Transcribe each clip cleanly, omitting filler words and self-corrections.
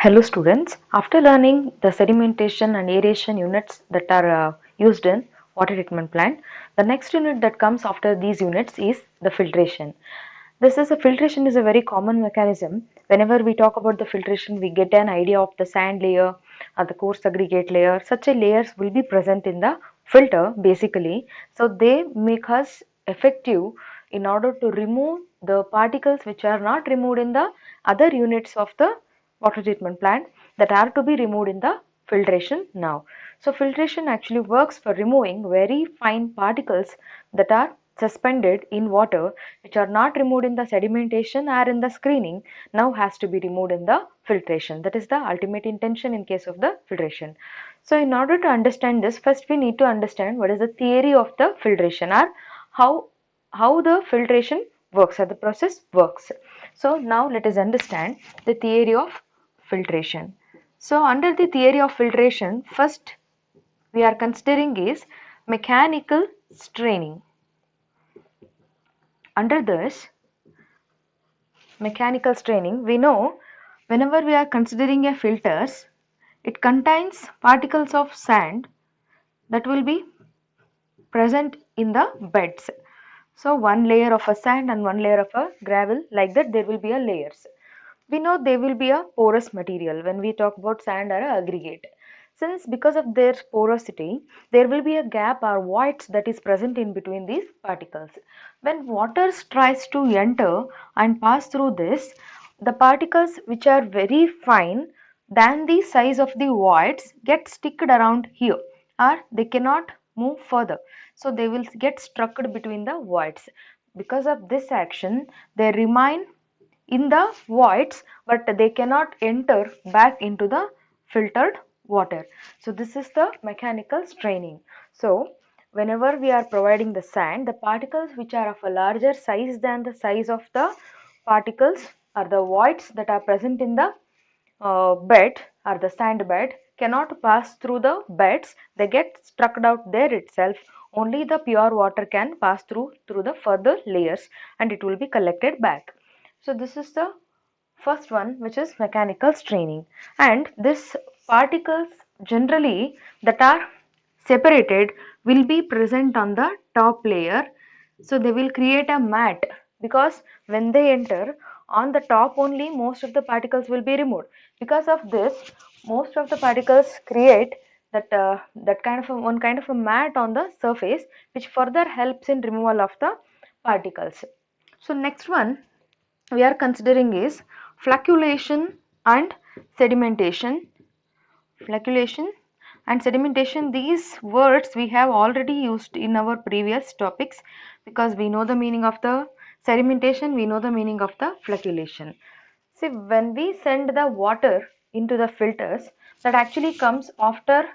Hello students, after learning the sedimentation and aeration units that are used in water treatment plant, the next unit that comes after these units is the filtration. Filtration is a very common mechanism. Whenever we talk about the filtration, we get an idea of the sand layer or the coarse aggregate layer. Such a layers will be present in the filter basically. So they make us effective in order to remove the particles which are not removed in the other units of the water treatment plant that are to be removed in the filtration now. So filtration actually works for removing very fine particles that are suspended in water which are not removed in the sedimentation or in the screening now has to be removed in the filtration. That is the ultimate intention in case of the filtration. So in order to understand this, first we need to understand what is the theory of the filtration or how the filtration works or the process works. So now let us understand the theory of filtration. So under the theory of filtration, first we are considering is mechanical straining. Under this mechanical straining, we know whenever we are considering a filters, it contains particles of sand that will be present in the beds. So one layer of a sand and one layer of a gravel, like that there will be a layers. We know they will be a porous material when we talk about sand or aggregate. Since because of their porosity, there will be a gap or voids that is present in between these particles. When water tries to enter and pass through this, the particles which are very fine than the size of the voids get sticked around here or they cannot move further. So they will get stuck between the voids. Because of this action, they remain in the voids but they cannot enter back into the filtered water. So this is the mechanical straining. So whenever we are providing the sand, the particles which are of a larger size than the size of the particles or the voids that are present in the bed or the sand bed cannot pass through the beds. They get struck out there itself. Only the pure water can pass through the further layers and it will be collected back. So this is the first one, which is mechanical straining, and this particles generally that are separated will be present on the top layer. So they will create a mat because when they enter on the top only most of the particles will be removed. Because of this, most of the particles create that kind of one kind of a mat on the surface which further helps in removal of the particles. So next one we are considering is flocculation and sedimentation. Flocculation and sedimentation, these words we have already used in our previous topics because we know the meaning of the sedimentation, we know the meaning of the flocculation. See, when we send the water into the filters, that actually comes after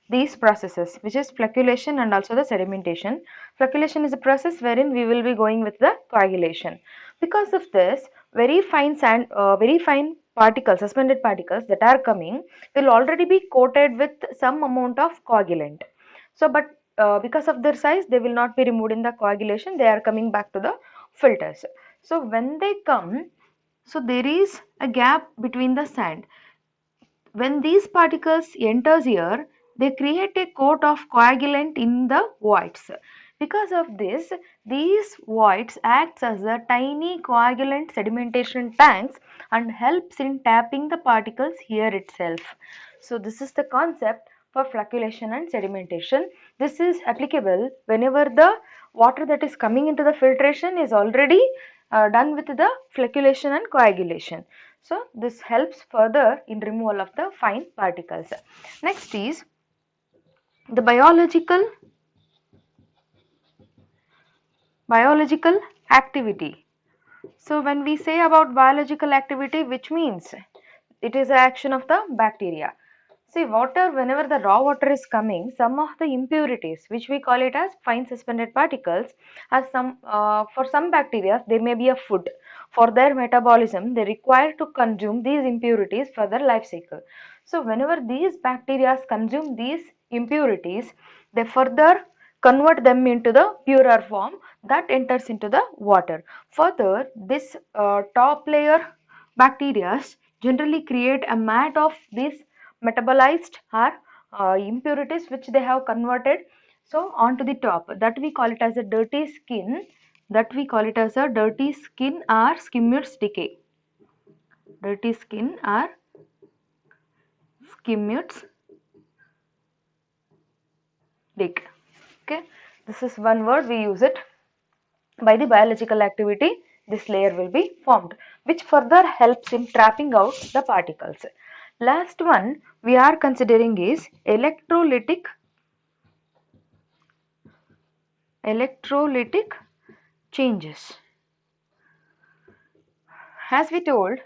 these processes, which is flocculation and also the sedimentation. Flocculation is a process wherein we will be going with the coagulation. Because of this, very fine particles, suspended particles that are coming will already be coated with some amount of coagulant. So, but because of their size, they will not be removed in the coagulation. They are coming back to the filters. So, when they come, so there is a gap between the sand. When these particles enters here, they create a coat of coagulant in the voids. Because of this, these voids acts as a tiny coagulant sedimentation tanks and helps in tapping the particles here itself. So this is the concept for flocculation and sedimentation. This is applicable whenever the water that is coming into the filtration is already done with the flocculation and coagulation. So this helps further in removal of the fine particles. Next is the biological activity. So when we say about biological activity, which means it is the action of the bacteria. See, water, whenever the raw water is coming, some of the impurities, which we call it as fine suspended particles, as for some bacteria, they may be a food. For their metabolism, they require to consume these impurities for their life cycle. So, whenever these bacteria consume these impurities, they further convert them into the purer form that enters into the water. Further, this top layer bacteria generally create a mat of these metabolized or impurities which they have converted so onto the top, that we call it as a dirty skin, that we call it as a dirty skin or Schmitt's decay, dirty skin or Schmitt's decay. Okay, this is one word, we use it. By the biological activity, this layer will be formed, which further helps in trapping out the particles. Last one we are considering is electrolytic changes. As we told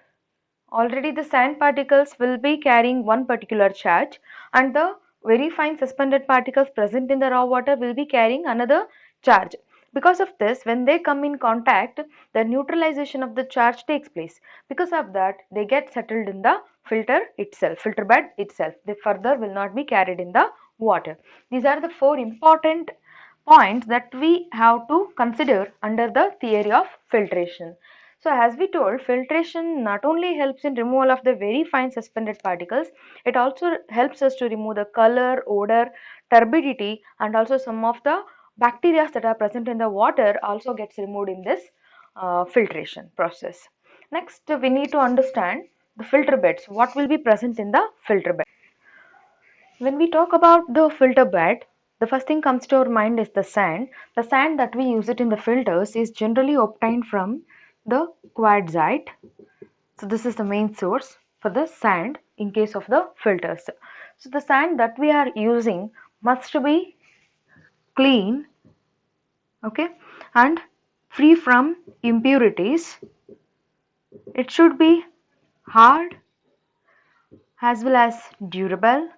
already, the sand particles will be carrying one particular charge, and the very fine suspended particles present in the raw water will be carrying another charge. Because of this, when they come in contact, the neutralization of the charge takes place. Because of that, they get settled in the filter itself, filter bed itself. They further will not be carried in the water. These are the 4 important points that we have to consider under the theory of filtration. So as we told, filtration not only helps in removal of the very fine suspended particles, it also helps us to remove the color, odor, turbidity, and also some of the bacteria that are present in the water also gets removed in this filtration process. Next, we need to understand the filter beds. What will be present in the filter bed? When we talk about the filter bed, the first thing comes to our mind is the sand. The sand that we use it in the filters is generally obtained from the quartzite. So this is the main source for the sand in case of the filters. So the sand that we are using must be clean, okay, and free from impurities. It should be hard as well as durable,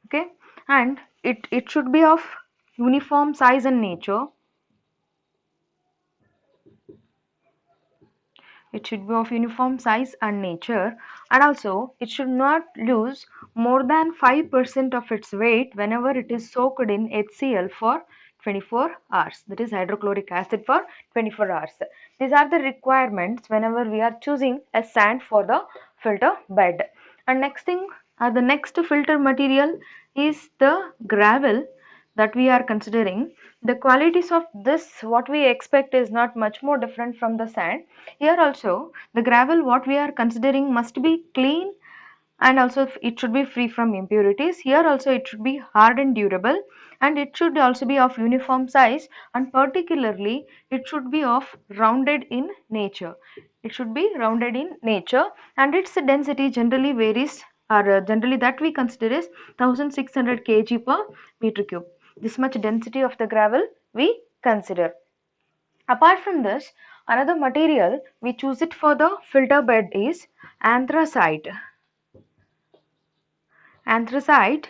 okay, and it should be of uniform size and nature. It should be of uniform size and nature, and also it should not lose more than 5% of its weight whenever it is soaked in HCl for 24 hours, that is hydrochloric acid for 24 hours. These are the requirements whenever we are choosing a sand for the filter bed. And next thing, the next filter material is the gravel that we are considering. The qualities of this, what we expect, is not much more different from the sand. Here also, the gravel what we are considering must be clean, and also it should be free from impurities. Here also it should be hard and durable, and it should also be of uniform size, and particularly it should be of rounded in nature. It should be rounded in nature, and its density generally varies, or generally that we consider is 1600 kg per meter cube. This much density of the gravel we consider. Apart from this, another material we choose it for the filter bed is anthracite. Anthracite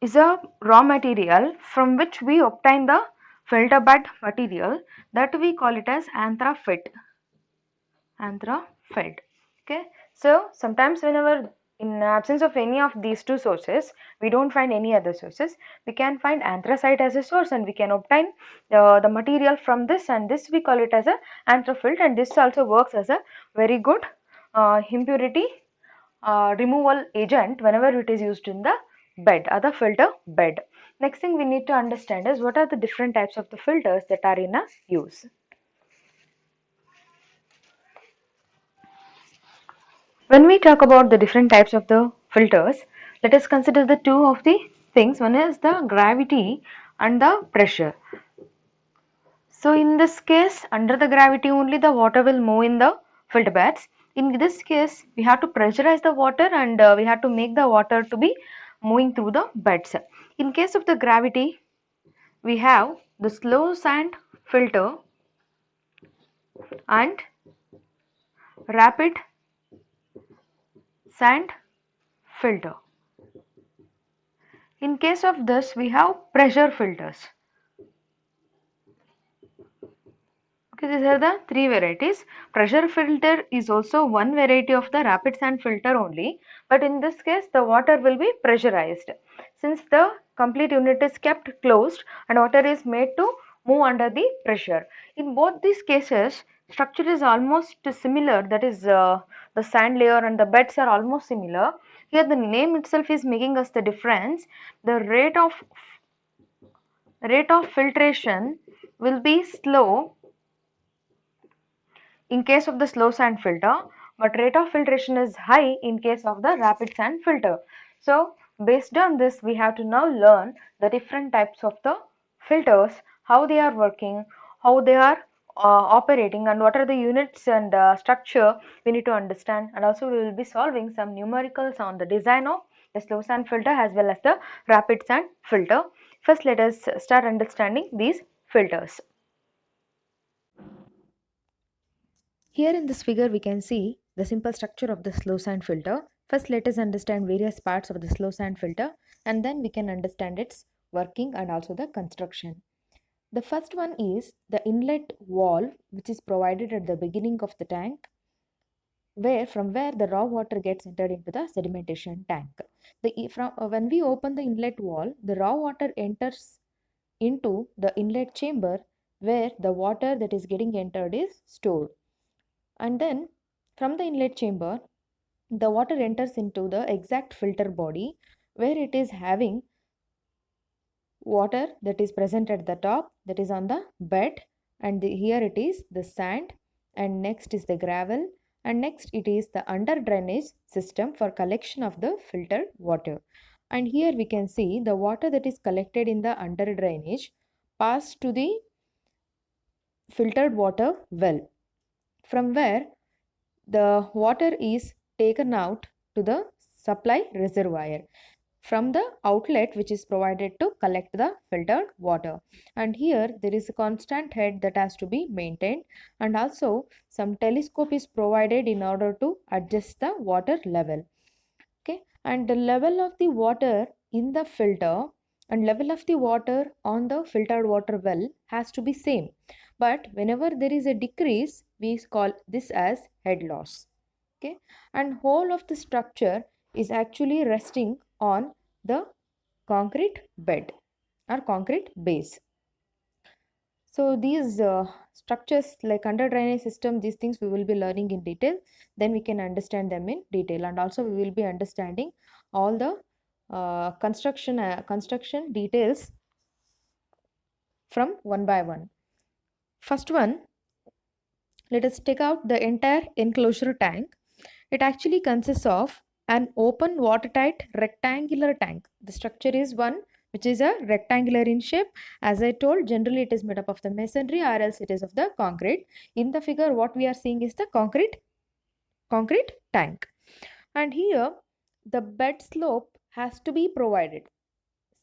is a raw material from which we obtain the filter bed material, that we call it as anthraphyte. Anthraphyte. Okay. So sometimes whenever in absence of any of these two sources, we don't find any other sources, we can find anthracite as a source, and we can obtain the material from this, and this we call it as a anthraphyte, and this also works as a very good impurity removal agent whenever it is used in the bed or the filter bed. Next thing we need to understand is what are the different types of the filters that are in a use. When we talk about the different types of the filters, let us consider the two of the things. One is the gravity and the pressure. So in this case, under the gravity only the water will move in the filter beds. In this case, we have to pressurize the water, and we have to make the water to be moving through the beds. In case of the gravity, we have the slow sand filter and rapid sand filter. In case of this, we have pressure filters. Okay, these are the three varieties. Pressure filter is also one variety of the rapid sand filter only, but in this case the water will be pressurized, since the complete unit is kept closed and water is made to move under the pressure. In both these cases, structure is almost similar, that is the sand layer and the beds are almost similar. Here the name itself is making us the difference. The rate of filtration will be slow in case of the slow sand filter, but rate of filtration is high in case of the rapid sand filter. So based on this, we have to now learn the different types of the filters, how they are working, how they are operating, and what are the units and structure we need to understand. And also we will be solving some numericals on the design of the slow sand filter as well as the rapid sand filter. First, let us start understanding these filters. Here in this figure we can see the simple structure of the slow sand filter. First let us understand various parts of the slow sand filter, and then we can understand its working and also the construction. The first one is the inlet valve, which is provided at the beginning of the tank, from where the raw water gets entered into the sedimentation tank. When we open the inlet valve, the raw water enters into the inlet chamber where the water that is getting entered is stored. And then from the inlet chamber, the water enters into the exact filter body where it is having water that is present at the top, that is on the bed, and here it is the sand, and next is the gravel, and next it is the under drainage system for collection of the filtered water. And here we can see the water that is collected in the under drainage pass to the filtered water well, from where the water is taken out to the supply reservoir from the outlet which is provided to collect the filtered water. And here there is a constant head that has to be maintained, and also some telescope is provided in order to adjust the water level. Okay, and the level of the water in the filter and level of the water on the filtered water well has to be same, but whenever there is a decrease we call this as head loss. Okay, and whole of the structure is actually resting on the concrete bed or concrete base. So these structures like under drainage system, these things we will be learning in detail, then we can understand them in detail, and also we will be understanding all the construction details from one by one. First one, let us take out the entire enclosure tank. It actually consists of an open watertight rectangular tank. The structure is one which is a rectangular in shape. As I told, generally it is made up of the masonry or else it is of the concrete. In the figure what we are seeing is the concrete tank. And here the bed slope has to be provided.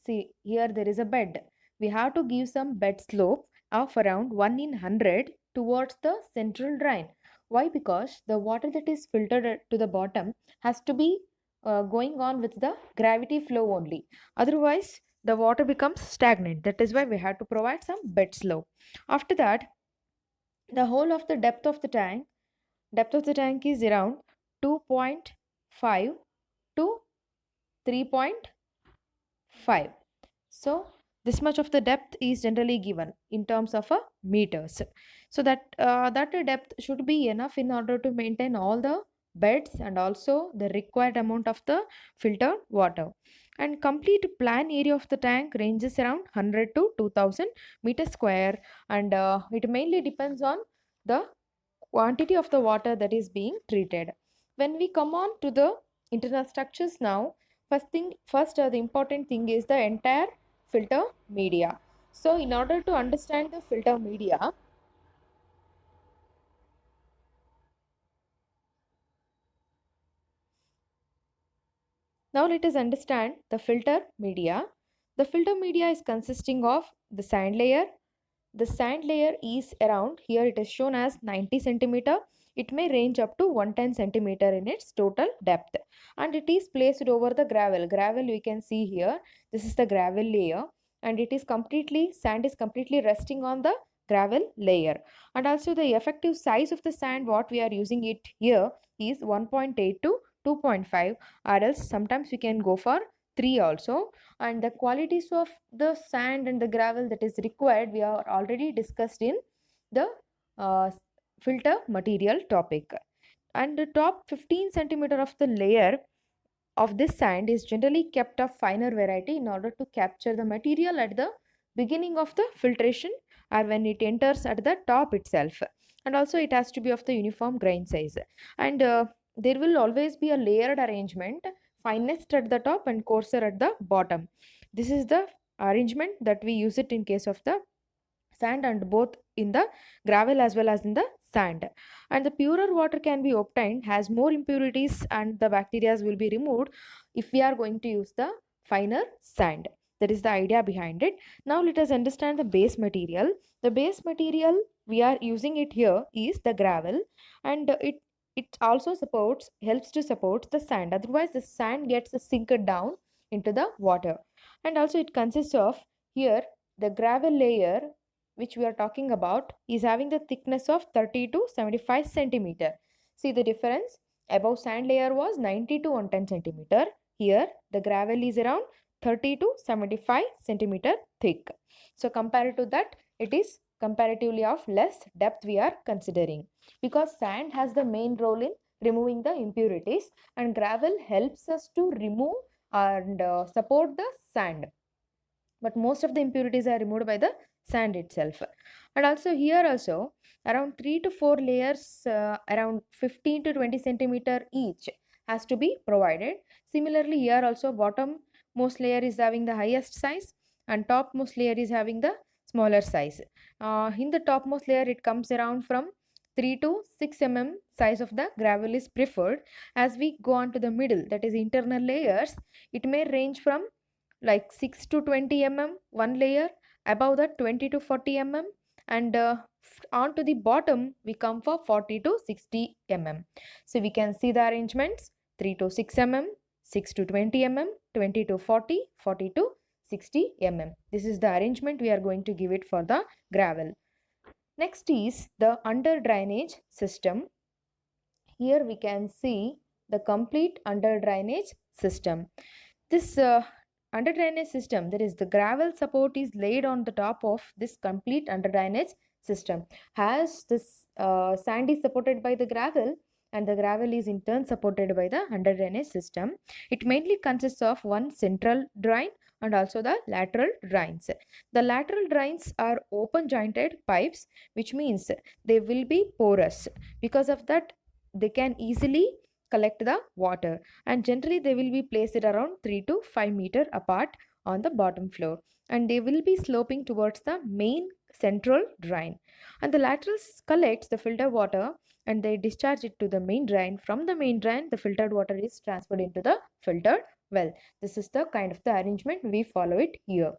See, here there is a bed. We have to give some bed slope of around 1 in 100 towards the central drain. Why? Because the water that is filtered to the bottom has to be going on with the gravity flow only. Otherwise, the water becomes stagnant. That is why we have to provide some bed slope. After that, the whole of the depth of the tank is around 2.5 to 3.5. So this much of the depth is generally given in terms of a meters. So that depth should be enough in order to maintain all the beds and also the required amount of the filtered water. And complete plan area of the tank ranges around 100 to 2000 meters square, and it mainly depends on the quantity of the water that is being treated. When we come on to the internal structures now, the important thing is the entire filter media. So in order to understand the filter media, now let us understand the filter media. The filter media is consisting of the sand layer. The sand layer is around, here it is shown as 90 centimeter. It may range up to 110 centimeter in its total depth, and it is placed over the gravel. Gravel we can see here, this is the gravel layer, and it is completely, sand is completely resting on the gravel layer. And also the effective size of the sand what we are using it here is 1.8 to 2.5, or else sometimes we can go for 3 also. And the qualities of the sand and the gravel that is required we are already discussed in the uh, filter material topic. And the top 15 centimeter of the layer of this sand is generally kept of finer variety in order to capture the material at the beginning of the filtration or when it enters at the top itself. And also it has to be of the uniform grain size. And there will always be a layered arrangement, finest at the top and coarser at the bottom. This is the arrangement that we use it in case of the sand, and both in the gravel as well as in the sand. And the purer water can be obtained, has more impurities, and the bacteria will be removed if we are going to use the finer sand. That is the idea behind it. Now let us understand the base material. The base material we are using it here is the gravel, and it also helps to support the sand, otherwise the sand gets sink down into the water. And also it consists of, here the gravel layer which we are talking about is having the thickness of 30 to 75 centimeter. See the difference. Above sand layer was 90 to 110 centimeter. Here the gravel is around 30 to 75 centimeter thick. So compared to that, it is comparatively of less depth we are considering, because sand has the main role in removing the impurities and gravel helps us to remove and support the sand, but most of the impurities are removed by the sand itself. And also here also around 3 to 4 layers, around 15 to 20 centimeter each has to be provided. Similarly here also bottom most layer is having the highest size and topmost layer is having the smaller size. In the topmost layer it comes around from 3 to 6 mm size of the gravel is preferred. As we go on to the middle, that is internal layers, it may range from like 6 to 20 mm one layer, above that 20 to 40 mm, and on to the bottom we come for 40 to 60 mm. So we can see the arrangements: 3 to 6 mm, 6 to 20 mm, 20 to 40, 40 to 60 mm. This is the arrangement we are going to give it for the gravel. Next is the under drainage system. Here we can see the complete under drainage system. This under drainage system, that is the gravel support is laid on the top of this complete under drainage system. As this sand is supported by the gravel and the gravel is in turn supported by the under drainage system, it mainly consists of one central drain and also the lateral drains. The lateral drains are open jointed pipes, which means they will be porous. Because of that, they can easily collect the water, and generally they will be placed around 3 to 5 meter apart on the bottom floor, and they will be sloping towards the main central drain. And the laterals collects the filtered water and they discharge it to the main drain. From the main drain, the filtered water is transferred into the filtered well. This is the kind of the arrangement we follow it here.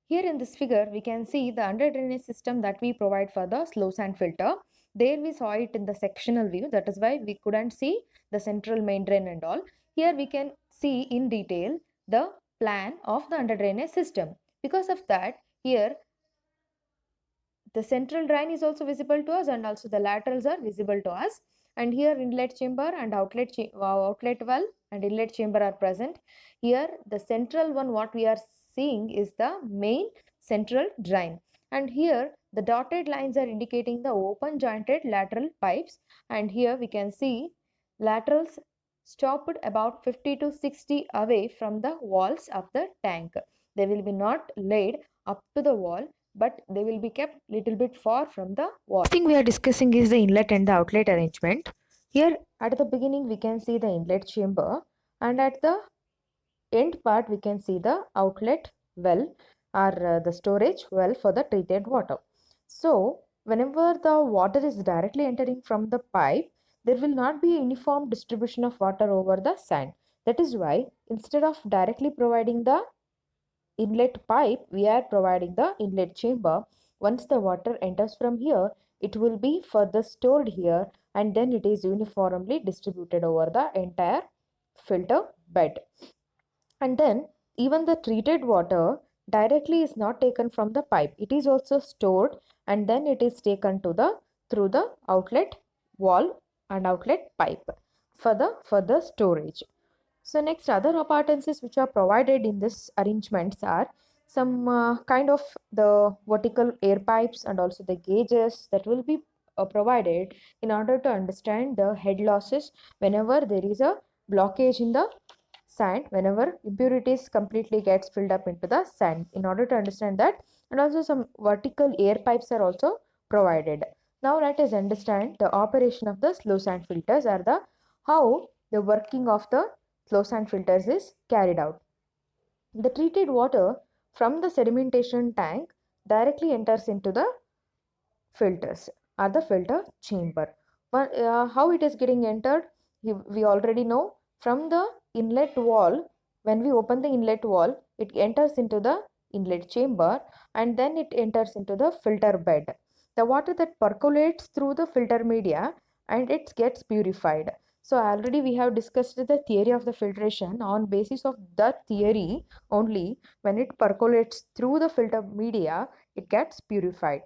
Here in this figure, we can see the under drainage system that we provide for the slow sand filter. There we saw it in the sectional view. That is why we couldn't see the central main drain and all. Here we can see in detail the plan of the under drainage system. Because of that, here the central drain is also visible to us and also the laterals are visible to us. And here inlet chamber and outlet well and inlet chamber are present. Here the central one what we are seeing is the main central drain. And here the dotted lines are indicating the open jointed lateral pipes. And here we can see laterals stopped about 50 to 60 away from the walls of the tank. They will be not laid up to the wall, but they will be kept little bit far from the wall. The thing we are discussing is the inlet and the outlet arrangement. Here at the beginning we can see the inlet chamber, and at the end part we can see the outlet well or the storage well for the treated water. So whenever the water is directly entering from the pipe, there will not be a uniform distribution of water over the sand. That is why instead of directly providing the inlet pipe, we are providing the inlet chamber. Once the water enters from here, it will be further stored here and then it is uniformly distributed over the entire filter bed. And then even the treated water directly is not taken from the pipe. It is also stored and then it is taken to the through the outlet wall and outlet pipe for the further storage. So next, other appurtenances which are provided in this arrangements are some kind of the vertical air pipes and also the gauges that will be provided in order to understand the head losses whenever there is a blockage in the sand, whenever impurities completely gets filled up into the sand, in order to understand that. And also some vertical air pipes are also provided. Now let us understand the operation of the slow sand filters, or the how the working of the slow sand filters is carried out. The treated water from the sedimentation tank directly enters into the filters or the filter chamber. But how it is getting entered, we already know from the inlet wall. When we open the inlet wall, it enters into the inlet chamber and then it enters into the filter bed. The water that percolates through the filter media and it gets purified. So already we have discussed the theory of the filtration. On basis of that theory only, when it percolates through the filter media, it gets purified.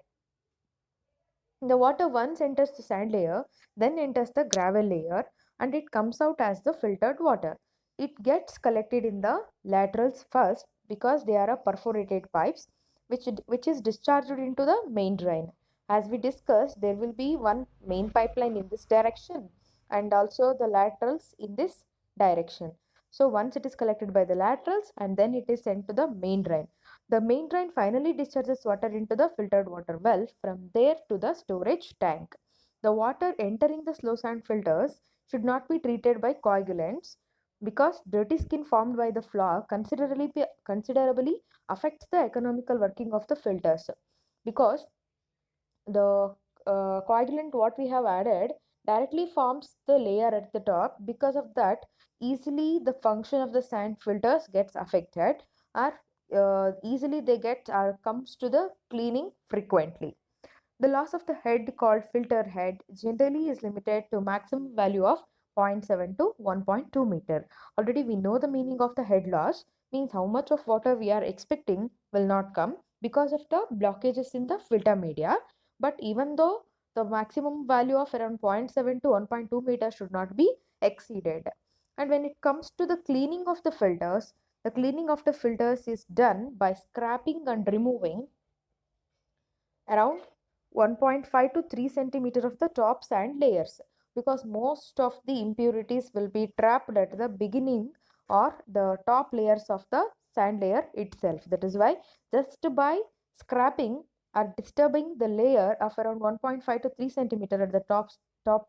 The water once enters the sand layer, then enters the gravel layer, and it comes out as the filtered water. It gets collected in the laterals first because they are a perforated pipes which is discharged into the main drain. As we discussed, there will be one main pipeline in this direction and also the laterals in this direction. So once it is collected by the laterals and then it is sent to the main drain. The main drain finally discharges water into the filtered water well, from there to the storage tank. The water entering the slow sand filters should not be treated by coagulants because dirty skin formed by the flour considerably affects the economical working of the filters, because the coagulant what we have added directly forms the layer at the top. Because of that, easily the function of the sand filters gets affected, or easily they get comes to the cleaning frequently. The loss of the head, called filter head, generally is limited to maximum value of 0.7 to 1.2 meter. Already we know the meaning of the head loss, means how much of water we are expecting will not come because of the blockages in the filter media. But even though the maximum value of around 0.7 to 1.2 meter should not be exceeded. And when it comes to the cleaning of the cleaning of the filters is done by scraping and removing around 1.5 to 3 centimeter of the top sand layers, because most of the impurities will be trapped at the beginning or the top layers of the sand layer itself. That is why just by scraping or disturbing the layer of around 1.5 to 3 centimeter at the top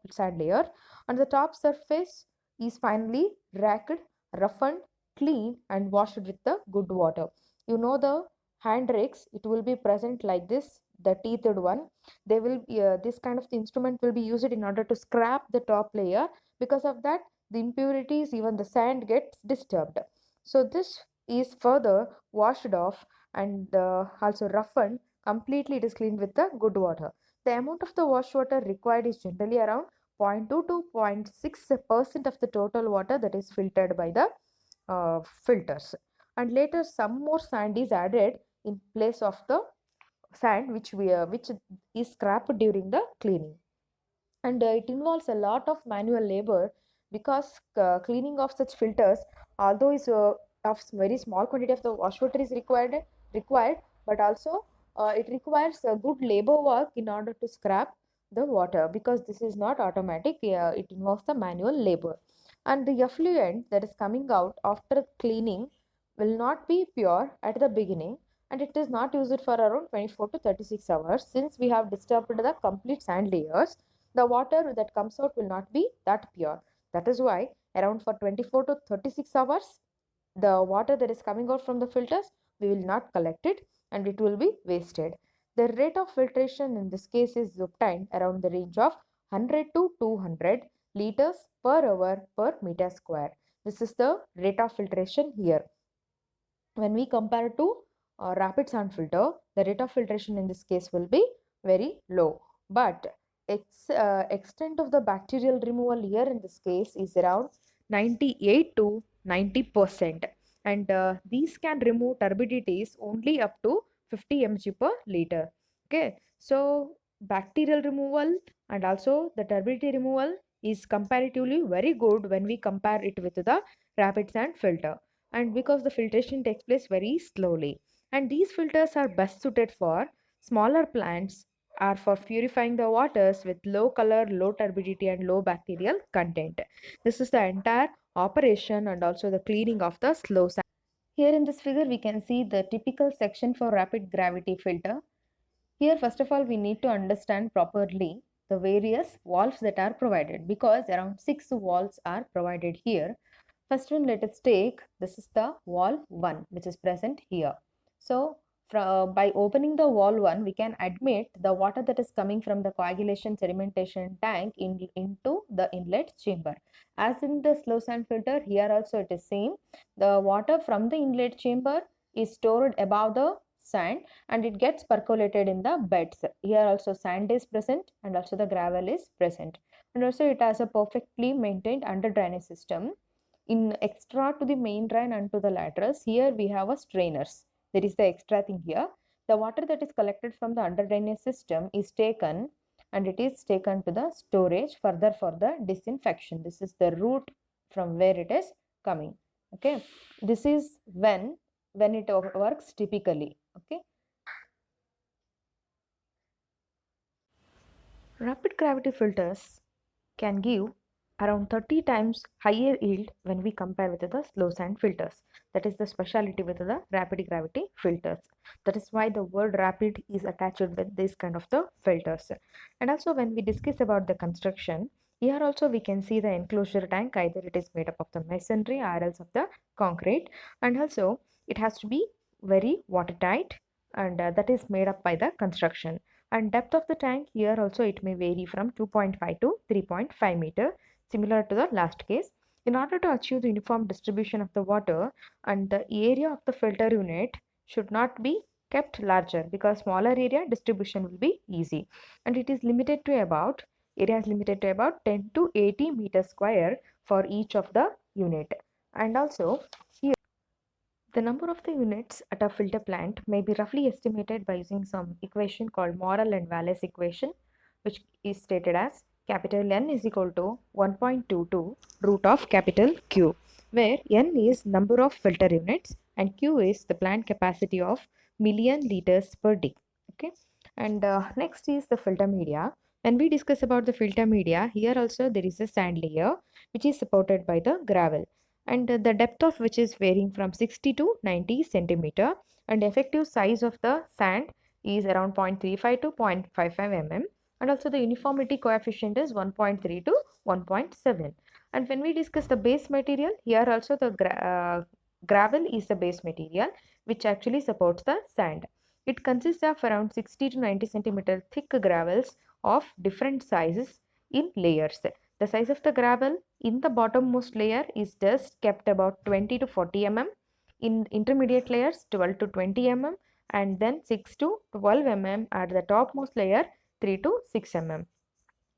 sand layer, and the top surface is finally racked, roughened, cleaned and washed with the good water. You know the hand rakes, it will be present like this, the teethed one. They will be, this kind of the instrument will be used in order to scrap the top layer. Because of that, the impurities, even the sand gets disturbed. So this is further washed off and also roughened completely. It is cleaned with the good water. The amount of the wash water required is generally around 0.2 to 0.6% of the total water that is filtered by the filters. And later some more sand is added in place of the sand which is scrapped during the cleaning. And it involves a lot of manual labor, because cleaning of such filters, although is of very small quantity of the wash water is required, but also it requires a good labor work in order to scrap the water, because this is not automatic. It involves the manual labor. And the effluent that is coming out after cleaning will not be pure at the beginning, and it is not used for around 24 to 36 hours. Since we have disturbed the complete sand layers, the water that comes out will not be that pure. That is why around for 24 to 36 hours, the water that is coming out from the filters, we will not collect it and it will be wasted. The rate of filtration in this case is obtained around the range of 100 to 200 liters per hour per meter square. This is the rate of filtration here. When we compare to rapid sand filter, the rate of filtration in this case will be very low. But extent of the bacterial removal here in this case is around 98 to 90%. And these can remove turbidities only up to 50 mg per liter. Okay, so bacterial removal and also the turbidity removal is comparatively very good when we compare it with the rapid sand filter, and because the filtration takes place very slowly. And these filters are best suited for smaller plants or for purifying the waters with low color, low turbidity and low bacterial content. This is the entire operation and also the cleaning of the slow sand. Here in this figure we can see the typical section for rapid gravity filter. Here, first of all, we need to understand properly the various valves that are provided, because around 6 valves are provided here. First one, let us take, this is the valve 1 which is present here. So, by opening the valve 1, we can admit the water that is coming from the coagulation sedimentation tank into the inlet chamber. As in the slow sand filter, here also it is same. The water from the inlet chamber is stored above the sand and it gets percolated in the beds. Here also sand is present and also the gravel is present. And also it has a perfectly maintained under drainage system. In extra to the main drain and to the laterals, here we have a strainers. There is the extra thing here. The water that is collected from the under drainage system is taken and it is taken to the storage further for the disinfection. This is the route from where it is coming. Okay, this is when it works typically. Okay, rapid gravity filters can give around 30 times higher yield when we compare with the slow sand filters. That is the speciality with the rapid gravity filters. That is why the word rapid is attached with this kind of the filters. And also when we discuss about the construction, here also we can see the enclosure tank, either it is made up of the masonry or else of the concrete, and also it has to be very watertight, and that is made up by the construction. And depth of the tank, here also it may vary from 2.5 to 3.5 meter, similar to the last case. In order to achieve the uniform distribution of the water, and the area of the filter unit should not be kept larger, because smaller area distribution will be easy, and it is limited to about, area is limited to about 10 to 80 meter square for each of the unit. And also here the number of the units at a filter plant may be roughly estimated by using some equation called Morrell and Wallace equation, which is stated as capital N is equal to 1.22 root of capital Q, where N is number of filter units and Q is the plant capacity of million liters per day. Okay, and next is the filter media. When we discuss about the filter media, here also there is a sand layer which is supported by the gravel, and the depth of which is varying from 60 to 90 centimeter, and effective size of the sand is around 0.35 to 0.55 mm, and also the uniformity coefficient is 1.3 to 1.7. And when we discuss the base material, here also the gravel is the base material which actually supports the sand. It consists of around 60 to 90 centimeter thick gravels of different sizes in layers. The size of the gravel in the bottommost layer is just kept about 20 to 40 mm, in intermediate layers 12 to 20 mm, and then 6 to 12 mm at the topmost layer 3 to 6 mm.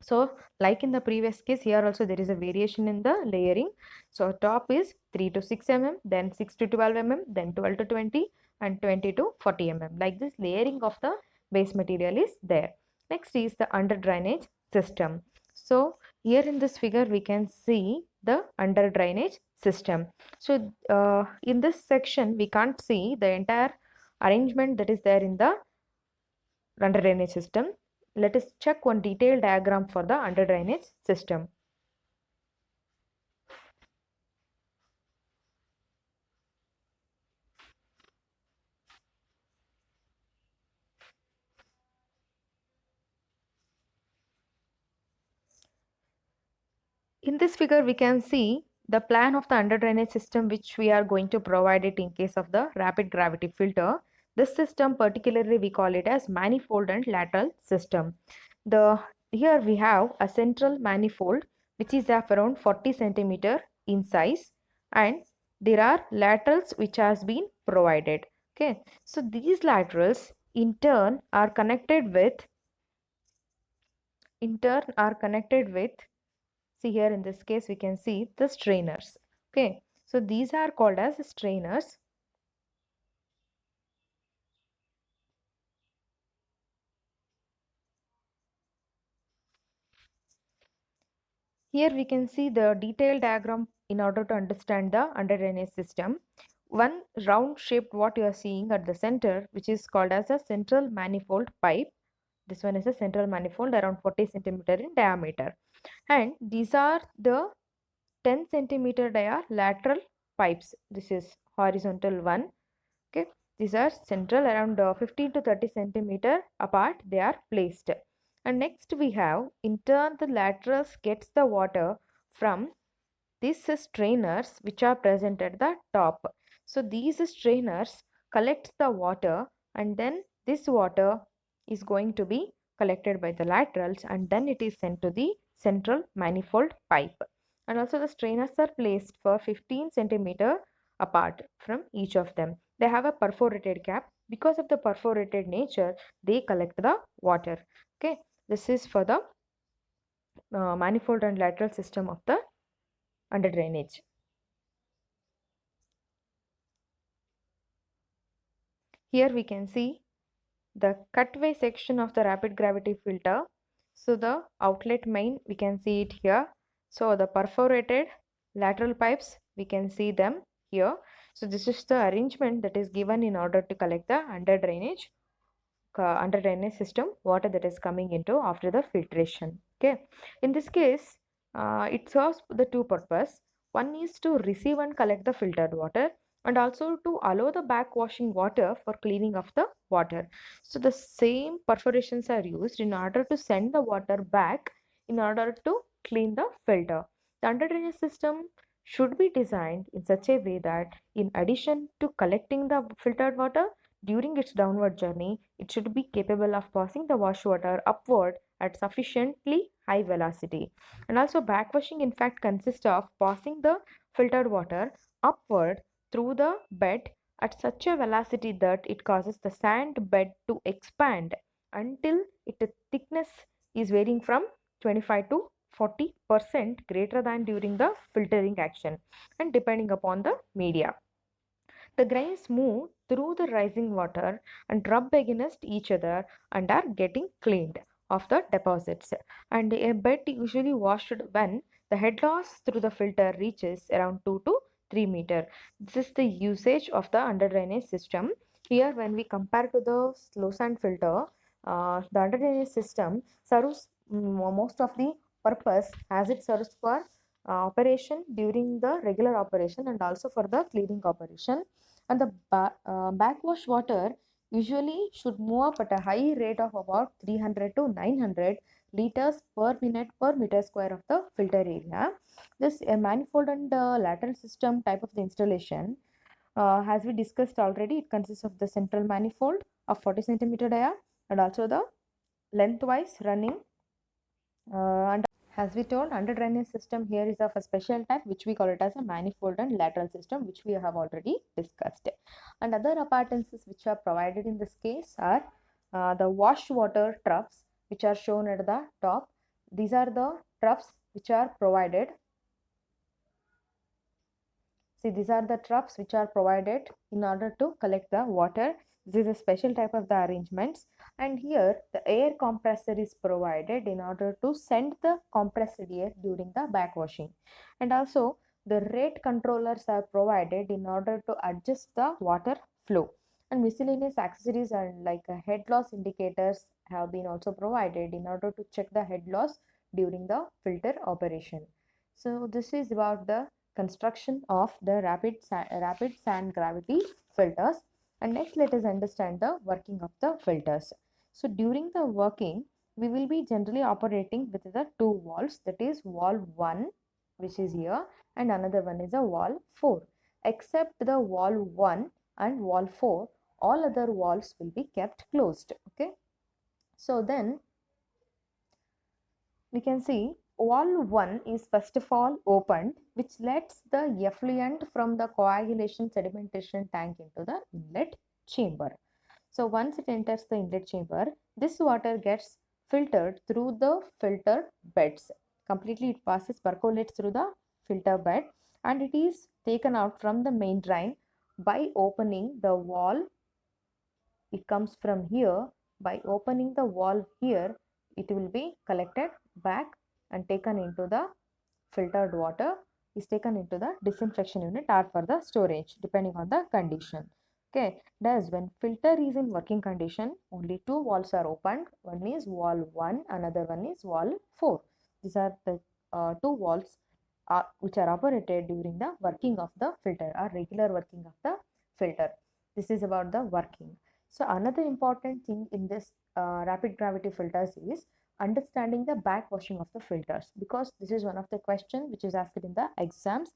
So like in the previous case, here also there is a variation in the layering. So top is 3 to 6 mm, then 6 to 12 mm, then 12 to 20 and 20 to 40 mm. Like this layering of the base material is there. Next is the under drainage system. So here in this figure we can see the under drainage system. So in this section we can't see the entire arrangement that is there in the under drainage system. Let us check one detailed diagram for the under drainage system. In this figure, we can see the plan of the under drainage system which we are going to provide it in case of the rapid gravity filter. This system particularly we call it as manifold and lateral system. Here we have a central manifold which is of around 40 centimeter in size, and there are laterals which has been provided. Okay, so these laterals in turn are connected with, see here in this case we can see the strainers. Okay, so these are called as strainers. Here we can see the detailed diagram in order to understand the under drainage system. one round shaped what you are seeing at the center, which is called as a central manifold pipe. This one is a central manifold around 40 centimeter in diameter, and these are the 10 centimeter dia lateral pipes. This is horizontal one. Okay, these are central around 15 to 30 centimeter apart they are placed. And next we have in turn the laterals gets the water from these strainers which are present at the top. So these strainers collect the water, and then this water is going to be collected by the laterals, and then it is sent to the central manifold pipe. And also the strainers are placed for 15 centimeter apart from each of them. They have a perforated cap. Because of the perforated nature, they collect the water. Okay, this is for the manifold and lateral system of the under drainage. Here we can see the cutway section of the rapid gravity filter. So the outlet main, we can see it here. So the perforated lateral pipes, we can see them here. So this is the arrangement that is given in order to collect the under drainage system water that is coming into after the filtration. Okay, in this case it serves the two purpose. One is to receive and collect the filtered water, and also to allow the backwashing water for cleaning of the water. So the same perforations are used in order to send the water back in order to clean the filter. The under drainage system should be designed in such a way that in addition to collecting the filtered water, during its downward journey, it should be capable of passing the wash water upward at sufficiently high velocity. And also backwashing in fact consists of passing the filtered water upward through the bed at such a velocity that it causes the sand bed to expand until its thickness is varying from 25 to 40% greater than during the filtering action, and depending upon the media. The grains move through the rising water and rub against each other and are getting cleaned of the deposits. And a bed usually washed when the head loss through the filter reaches around 2 to 3 meter. This is the usage of the under drainage system. Here, when we compare to the slow sand filter, the under drainage system serves most of the purpose as it serves for operation during the regular operation and also for the cleaning operation. And the backwash water usually should move up at a high rate of about 300 to 900 liters per minute per meter square of the filter area. This manifold and lateral system type of the installation, as we discussed already, it consists of the central manifold of 40 centimeter dia and also the lengthwise running and as we told, under drainage system here is of a special type which we call it as a manifold and lateral system, which we have already discussed. And other appurtenances which are provided in this case are the wash water troughs which are shown at the top. These are the troughs which are provided. See, these are the troughs which are provided in order to collect the water. This is a special type of the arrangements, and here the air compressor is provided in order to send the compressed air during the backwashing. And also the rate controllers are provided in order to adjust the water flow. And miscellaneous accessories are like head loss indicators have been also provided in order to check the head loss during the filter operation. So this is about the construction of the rapid sand gravity filters. And next let us understand the working of the filters. So during the working, we will be generally operating with the two valves, that is valve 1 which is here, and another one is a valve 4. Except the valve 1 and valve 4, all other valves will be kept closed. Okay, so then we can see valve 1 is first of all opened, which lets the effluent from the coagulation sedimentation tank into the inlet chamber. So once it enters the inlet chamber, this water gets filtered through the filter beds. Completely it passes, percolates through the filter bed, and it is taken out from the main drain by opening the valve. It comes from here. By opening the valve here, it will be collected back and taken into the filtered water is taken into the disinfection unit or for the storage depending on the condition. Okay, thus when filter is in working condition, only two valves are opened. One is valve 1, another one is valve 4. These are the two valves which are operated during the working of the filter or regular working of the filter. This is about the working. So another important thing in this rapid gravity filters is understanding the backwashing of the filters, because this is one of the questions which is asked in the exams,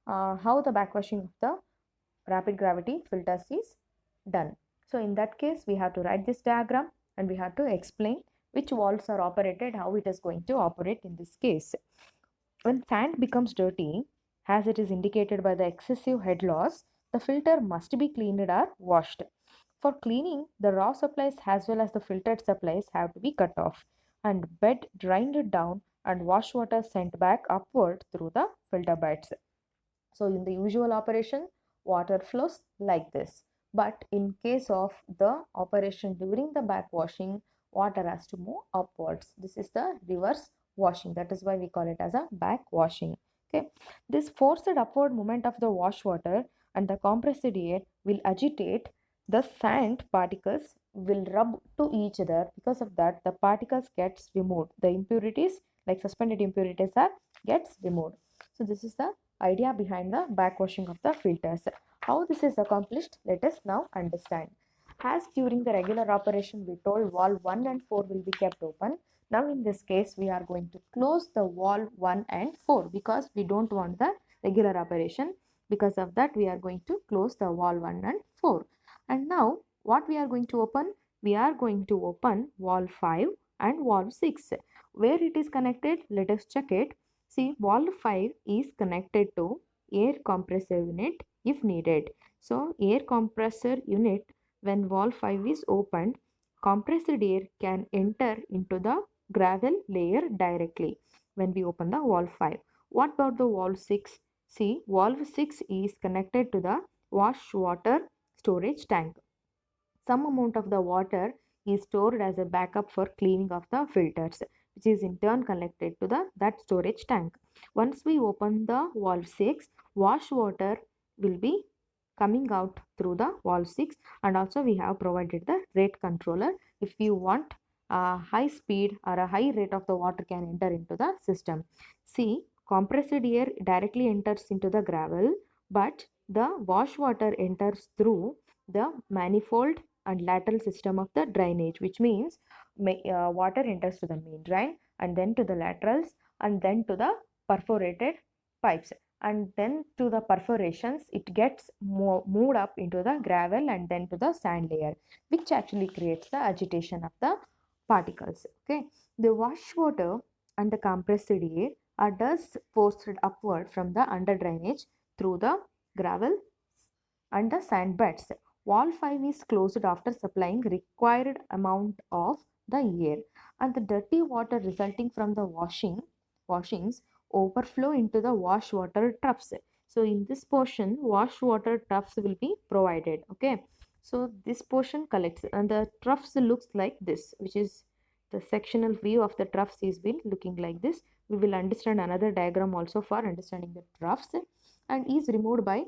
how the backwashing of the rapid gravity filters is done. So in that case we have to write this diagram and we have to explain which valves are operated, how it is going to operate in this case. When sand becomes dirty, as it is indicated by the excessive head loss, the filter must be cleaned or washed. For cleaning, the raw supplies as well as the filtered supplies have to be cut off and bed drained down and wash water sent back upward through the filter beds. So in the usual operation, water flows like this. But in case of the operation during the backwashing, water has to move upwards. This is the reverse washing. That is why we call it as a backwashing. Okay. This forced upward movement of the wash water and the compressed air will agitate the sand particles will rub to each other. Because of that, the particles gets removed. The impurities like suspended impurities are gets removed. So this is the idea behind the backwashing of the filters. How this is accomplished, let us now understand. As during the regular operation we told valve 1 and 4 will be kept open. Now in this case we are going to close the valve 1 and 4 because we don't want the regular operation. Because of that we are going to close the valve 1 and 4. And now what we are going to open? We are going to open valve 5 and valve 6. Where it is connected? Let us check it. See, valve 5 is connected to air compressor unit if needed. So, air compressor unit, when valve 5 is opened, compressed air can enter into the gravel layer directly when we open the valve 5. What about the valve 6? See, valve 6 is connected to the wash water storage tank. Some amount of the water is stored as a backup for cleaning of the filters, which is in turn collected to that storage tank. Once we open the valve 6, wash water will be coming out through the valve 6, and also we have provided the rate controller. If you want a high speed or a high rate of the water can enter into the system. See, compressed air directly enters into the gravel, but the wash water enters through the manifold and lateral system of the drainage, which means water enters to the main drain and then to the laterals and then to the perforated pipes, and then to the perforations it gets moved up into the gravel and then to the sand layer, which actually creates the agitation of the particles. Okay, the wash water and the compressed air are thus forced upward from the under drainage through the gravel and the sand beds. Valve 5 is closed after supplying required amount of the air, and the dirty water resulting from the washings overflow into the wash water troughs. So in this portion wash water troughs will be provided. Okay, so this portion collects and the troughs looks like this, which is the sectional view of the troughs is been looking like this. We will understand another diagram also for understanding the troughs, and is removed by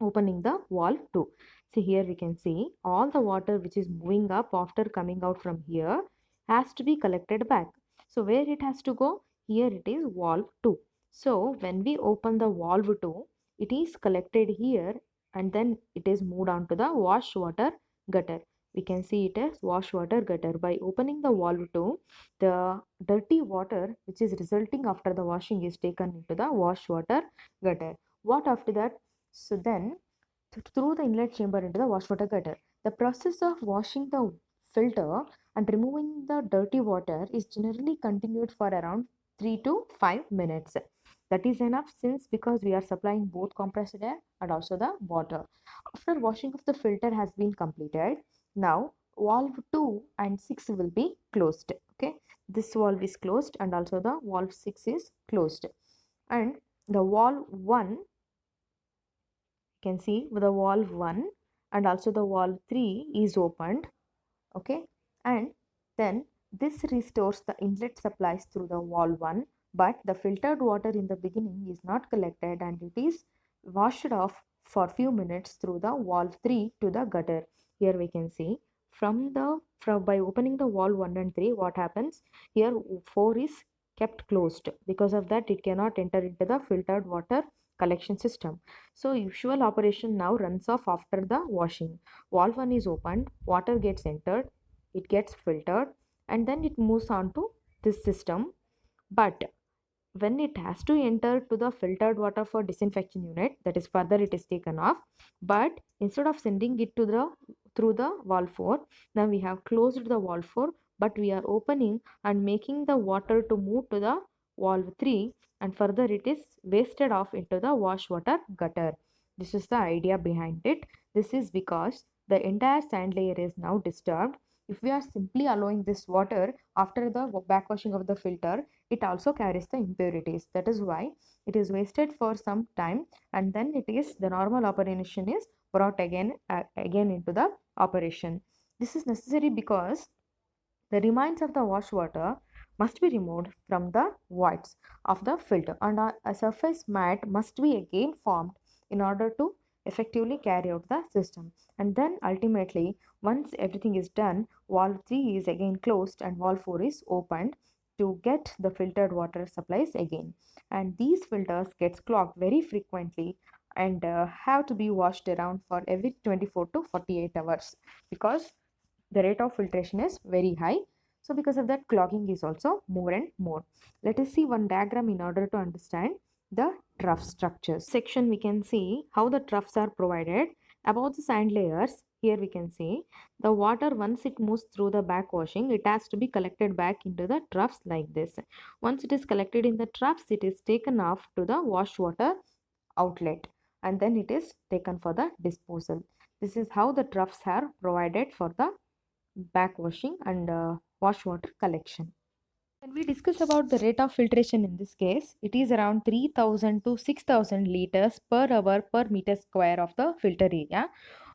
opening the valve 2. See, here we can see all the water which is moving up after coming out from here has to be collected back. So where it has to go? Here it is valve 2. So when we open the valve 2, it is collected here and then it is moved on to the wash water gutter. We can see it as wash water gutter. By opening the valve 2, the dirty water which is resulting after the washing is taken into the wash water gutter. What after that? So then through the inlet chamber into the wash water gutter. The process of washing the filter and removing the dirty water is generally continued for around 3 to 5 minutes. That is enough since because we are supplying both compressed air and also the water. After washing of the filter has been completed, now valve 2 and 6 will be closed. Okay, this valve is closed and also the valve 6 is closed, and the valve 1 can see the valve 1 and also the valve 3 is opened. Okay, and then this restores the inlet supplies through the valve 1 but the filtered water in the beginning is not collected and it is washed off for few minutes through the valve 3 to the gutter. Here we can see from by opening the valve 1 and 3, what happens here, 4 is kept closed. Because of that, it cannot enter into the filtered water collection system. So usual operation now runs off after the washing. Valve 1 is opened, water gets entered, it gets filtered, and then it moves on to this system. But when it has to enter to the filtered water for disinfection unit, that is further it is taken off. But instead of sending it to the through the valve 4, now we have closed the valve 4, but we are opening and making the water to move to the valve 3, and further it is wasted off into the wash water gutter. This is the idea behind it. This is because the entire sand layer is now disturbed. If we are simply allowing this water after the backwashing of the filter, it also carries the impurities. That is why it is wasted for some time, and then it is the normal operation is brought again into the operation. This is necessary because the remains of the wash water must be removed from the voids of the filter, and a surface mat must be again formed in order to effectively carry out the system. And then ultimately, once everything is done, valve 3 is again closed and valve 4 is opened to get the filtered water supplies again. And these filters gets clogged very frequently and have to be washed around for every 24 to 48 hours, because the rate of filtration is very high. So because of that, clogging is also more and more. Let us see one diagram in order to understand the trough structures. Section we can see how the troughs are provided. Above the sand layers, here we can see the water, once it moves through the backwashing, it has to be collected back into the troughs like this. Once it is collected in the troughs, it is taken off to the wash water outlet, and then it is taken for the disposal. This is how the troughs are provided for the backwashing and wash water collection. When we discuss about the rate of filtration in this case, it is around 3000 to 6000 liters per hour per meter square of the filter area.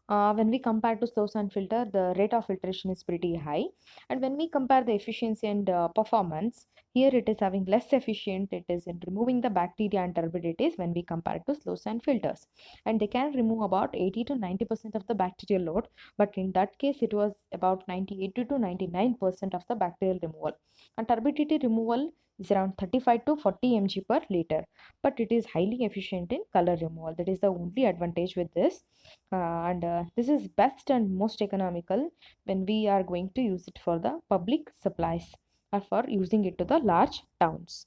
When we compare to slow sand filter, the rate of filtration is pretty high. And when we compare the efficiency and performance, here it is having less efficient. It is in removing the bacteria and turbidities when we compare it to slow sand filters. And they can remove about 80 to 90% of the bacterial load. But in that case, it was about 98 to 99% of the bacterial removal. And turbidity removal is around 35 to 40 mg per liter. But it is highly efficient in color removal. That is the only advantage with this. And this is best and most economical when we are going to use it for the public supplies or for using it to the large towns.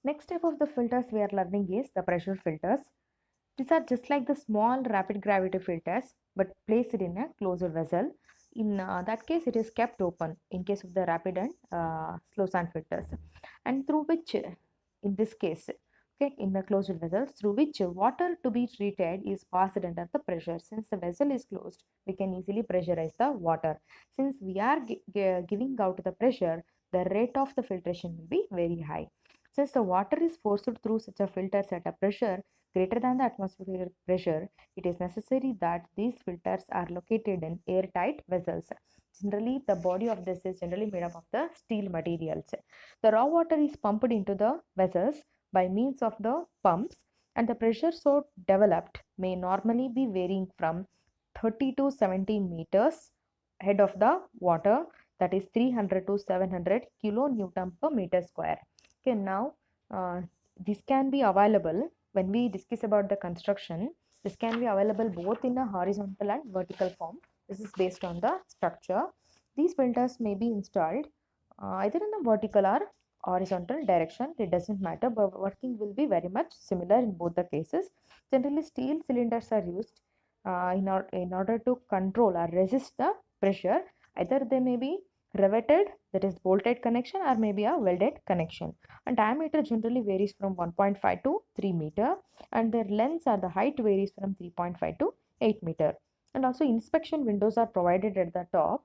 Next type of the filters we are learning is the pressure filters. These are just like the small rapid gravity filters but placed in a closed vessel. In that case, it is kept open in case of the rapid and slow sand filters, and through which, in this case, okay, in the closed vessels, through which water to be treated is passed under the pressure. Since the vessel is closed, we can easily pressurize the water. Since we are giving out the pressure, the rate of the filtration will be very high. Since the water is forced through such a filters at a pressure greater than the atmospheric pressure, it is necessary that these filters are located in airtight vessels. Generally, the body of this is generally made up of the steel materials. The raw water is pumped into the vessels by means of the pumps, and the pressure so developed may normally be varying from 30 to 70 meters head of the water, that is 300 to 700 kilonewton per meter square. Okay, now this can be available when we discuss about the construction. This can be available both in a horizontal and vertical form. This is based on the structure. These filters may be installed either in a vertical or horizontal direction. It doesn't matter, but working will be very much similar in both the cases. Generally, steel cylinders are used in order to control or resist the pressure. Either they may be riveted, that is bolted connection, or maybe a welded connection. And diameter generally varies from 1.5 to 3 meter, and their lengths or the height varies from 3.5 to 8 meter. And also inspection windows are provided at the top.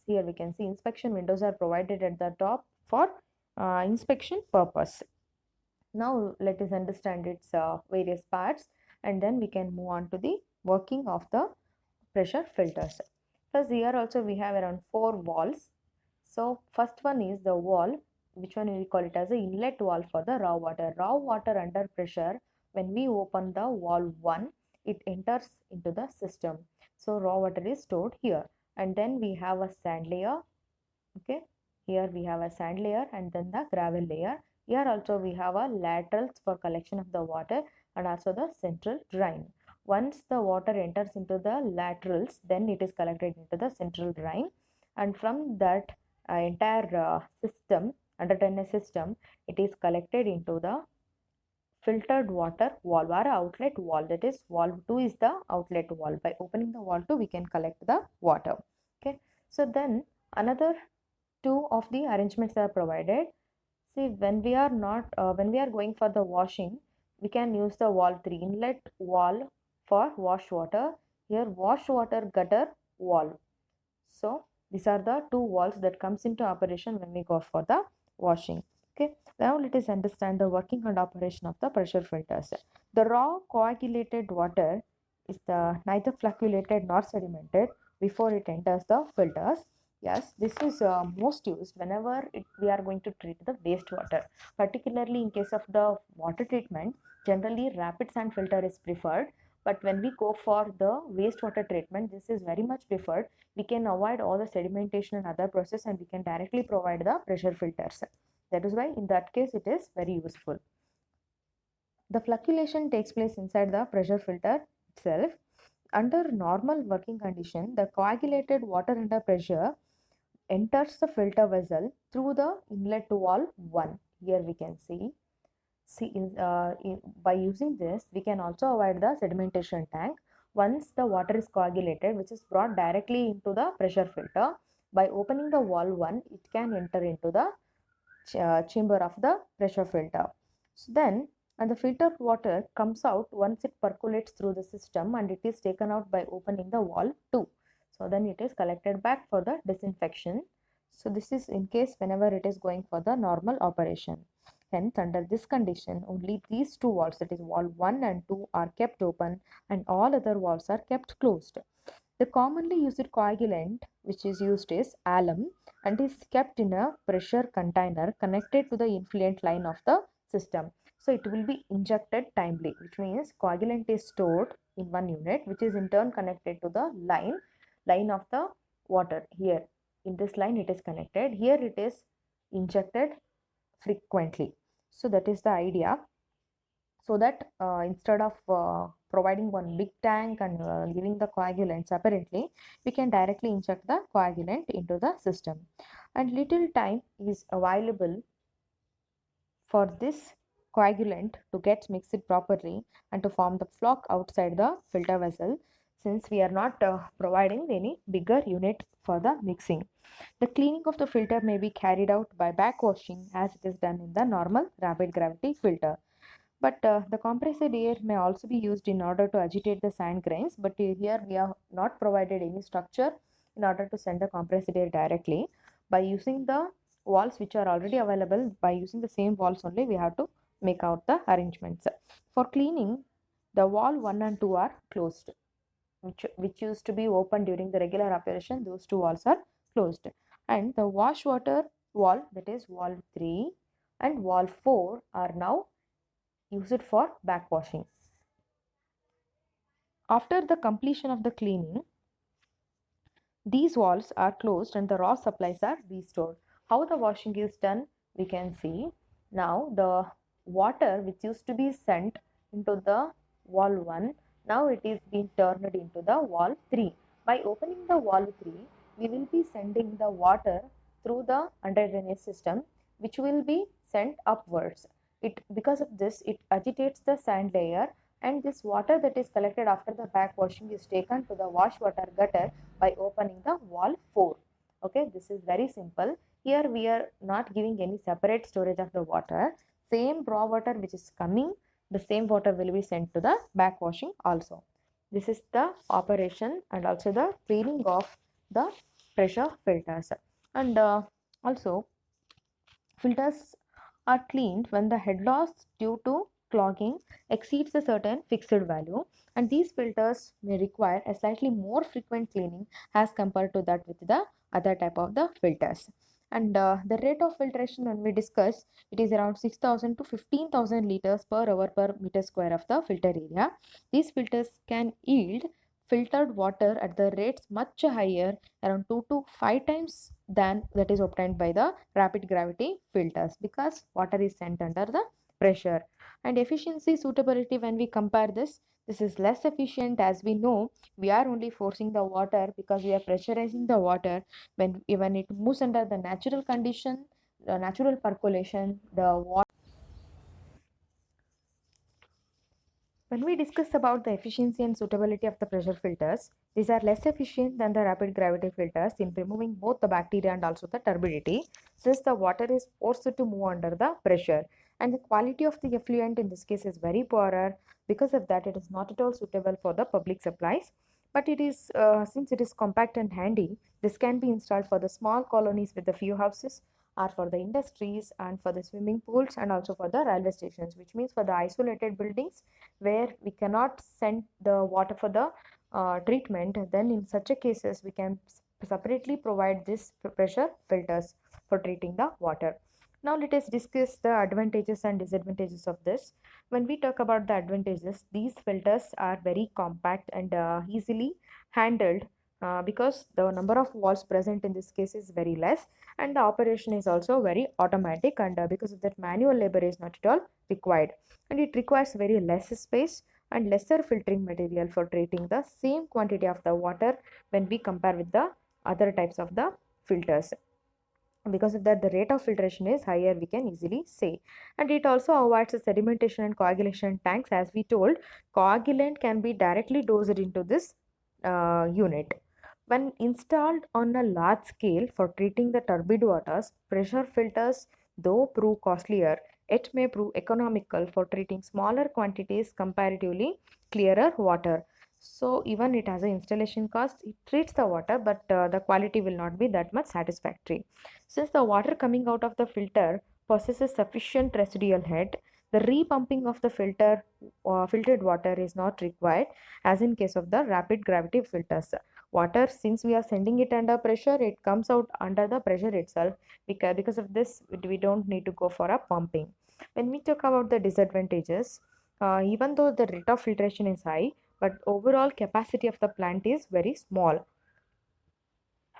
Here we can see inspection windows are provided at the top for inspection purpose. Now let us understand its various parts, and then we can move on to the working of the pressure filters. Plus here also we have around 4 valves. So first one is the wall, which one we call it as the inlet wall for the raw water. Raw water under pressure, when we open the wall 1, it enters into the system. So raw water is stored here, and then we have a sand layer. Okay, here we have a sand layer and then the gravel layer. Here also we have a laterals for collection of the water and also the central drain. Once the water enters into the laterals, then it is collected into the central drain, and from that entire system, under drainage system, it is collected into the filtered water valve or outlet valve. That is, valve 2 is the outlet valve. By opening the valve 2, we can collect the water. Okay, so then another two of the arrangements are provided. See, when we are not when we are going for the washing, we can use the valve 3, inlet valve for wash water. Here wash water gutter valve. So these are the two valves that comes into operation when we go for the washing. Okay, now let us understand the working and operation of the pressure filters. The raw coagulated water is neither flocculated nor sedimented before it enters the filters. Yes, this is most used whenever we are going to treat the wastewater. Particularly in case of the water treatment, generally rapid sand filter is preferred. But when we go for the wastewater treatment, this is very much preferred. We can avoid all the sedimentation and other process, and we can directly provide the pressure filters. That is why in that case it is very useful. The flocculation takes place inside the pressure filter itself. Under normal working condition, the coagulated water under pressure enters the filter vessel through the inlet valve 1. Here we can see by using this, we can also avoid the sedimentation tank. Once the water is coagulated, which is brought directly into the pressure filter, by opening the valve 1, it can enter into the chamber of the pressure filter. So then, and the filtered water comes out once it percolates through the system, and it is taken out by opening the valve 2. So then it is collected back for the disinfection. So this is in case whenever it is going for the normal operation. Hence, under this condition, only these two valves, that is valve 1 and 2, are kept open, and all other valves are kept closed. The commonly used coagulant which is used is alum and is kept in a pressure container connected to the influent line of the system. So it will be injected timely, which means coagulant is stored in one unit, which is in turn connected to the line of the water. Here in this line it is connected. Here it is injected frequently. So that is the idea. So that instead of providing one big tank and giving the coagulants apparently, we can directly inject the coagulant into the system, and little time is available for this coagulant to get mixed properly and to form the flock outside the filter vessel, since we are not providing any bigger unit for the mixing. The cleaning of the filter may be carried out by backwashing as it is done in the normal rapid gravity filter. But the compressed air may also be used in order to agitate the sand grains. But here we have not provided any structure in order to send the compressed air directly. By using the walls which are already available, by using the same walls only, we have to make out the arrangements. For cleaning, the wall 1 and 2 are closed, which used to be open during the regular operation. Those two walls are closed. And the wash water wall, that is wall 3 and wall 4, are now used for backwashing. After the completion of the cleaning, these walls are closed and the raw supplies are restored. How the washing is done, we can see. Now the water which used to be sent into the wall 1, now it is being turned into the wall 3. By opening the wall 3, we will be sending the water through the under drainage system, which will be sent upwards. Because of this, it agitates the sand layer, and this water that is collected after the backwashing is taken to the wash water gutter by opening the wall 4. Okay, this is very simple. Here we are not giving any separate storage of the water. Same raw water which is coming, the same water will be sent to the backwashing also. This is the operation and also the cleaning of the pressure filters. And also filters are cleaned when the head loss due to clogging exceeds a certain fixed value, and these filters may require a slightly more frequent cleaning as compared to that with the other type of the filters. And the rate of filtration, when we discuss, it is around 6,000 to 15,000 liters per hour per meter square of the filter area. These filters can yield filtered water at the rates much higher, around 2 to 5 times than that is obtained by the rapid gravity filters, because water is sent under the pressure. And efficiency suitability, when we compare this is less efficient, as we know we are only forcing the water because we are pressurizing the water. When it moves under the natural condition, the natural percolation, the water. When we discuss about the efficiency and suitability of the pressure filters, these are less efficient than the rapid gravity filters in removing both the bacteria and also the turbidity, since the water is forced to move under the pressure. And the quality of the effluent in this case is very poorer. Because of that, it is not at all suitable for the public supplies. But it is, since it is compact and handy, this can be installed for the small colonies with a few houses, or for the industries, and for the swimming pools, and also for the railway stations, which means for the isolated buildings where we cannot send the water for the treatment. Then in such a cases we can separately provide this pressure filters for treating the water. Now let us discuss the advantages and disadvantages of this. When we talk about the advantages, these filters are very compact and easily handled, because the number of valves present in this case is very less, and the operation is also very automatic, and because of that, manual labor is not at all required, and it requires very less space and lesser filtering material for treating the same quantity of the water when we compare with the other types of the filters. Because of that, the rate of filtration is higher, we can easily say. And it also avoids the sedimentation and coagulation tanks. As we told, coagulant can be directly dosed into this unit. When installed on a large scale for treating the turbid waters, pressure filters, though prove costlier, it may prove economical for treating smaller quantities comparatively clearer water. So even it has an installation cost, it treats the water, but the quality will not be that much satisfactory. Since the water coming out of the filter possesses sufficient residual head, the repumping of the filtered water is not required, as in case of the rapid gravity filters. Water, since we are sending it under pressure, it comes out under the pressure itself. Because of this, we don't need to go for a pumping. When we talk about the disadvantages, even though the rate of filtration is high, but overall capacity of the plant is very small,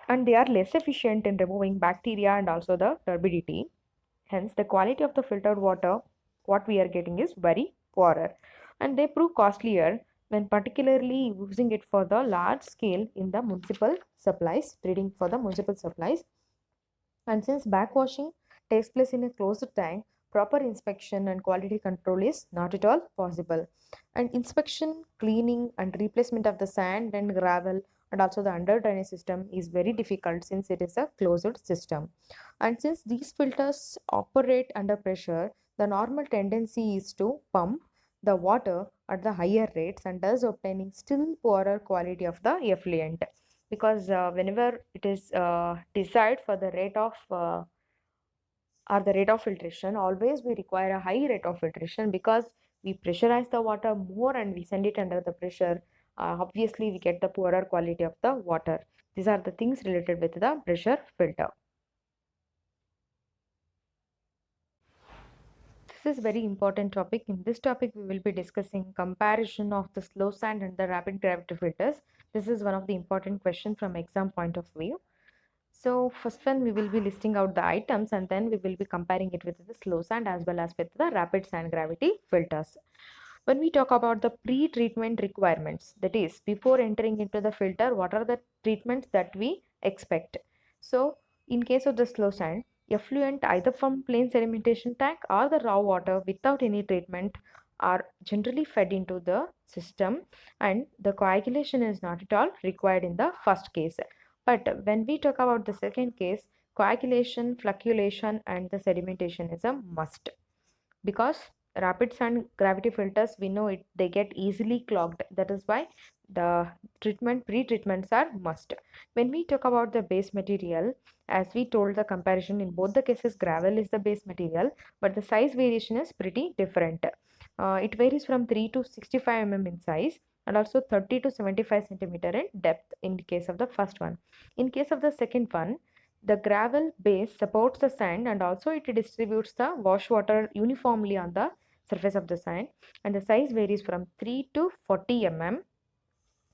and they are less efficient in removing bacteria and also the turbidity. Hence, the quality of the filtered water, what we are getting, is very poorer, and they prove costlier when particularly using it for the large scale in the municipal supplies, treating for the municipal supplies. And since backwashing takes place in a closed tank, proper inspection and quality control is not at all possible. And inspection, cleaning, and replacement of the sand and gravel and also the under drainage system is very difficult, since it is a closed system. And since these filters operate under pressure, the normal tendency is to pump the water at the higher rates, and thus obtaining still poorer quality of the effluent. Because whenever it is desired for the rate of or the rate of filtration, always we require a high rate of filtration, because we pressurize the water more and we send it under the pressure. Obviously we get the poorer quality of the water. These are the things related with the pressure filter. This is very important topic. In this topic we will be discussing comparison of the slow sand and the rapid gravity filters. This is one of the important questions from exam point of view. So first one, we will be listing out the items, and then we will be comparing it with the slow sand as well as with the rapid sand gravity filters. When we talk about the pre-treatment requirements, that is before entering into the filter, what are the treatments that we expect? So in case of the slow sand, effluent either from plain sedimentation tank or the raw water without any treatment are generally fed into the system, and the coagulation is not at all required in the first case. But when we talk about the second case, coagulation, flocculation, and the sedimentation is a must, because rapid sand gravity filters, we know it, they get easily clogged. That is why the pre-treatments are must. When we talk about the base material, as we told, the comparison in both the cases, gravel is the base material, but the size variation is pretty different. It varies from 3 to 65 mm in size, and also 30 to 75 centimeter in depth in case of the first one. In case of the second one, The gravel base supports the sand and also it distributes the wash water uniformly on the surface of the sand, and the size varies from 3 to 40 mm,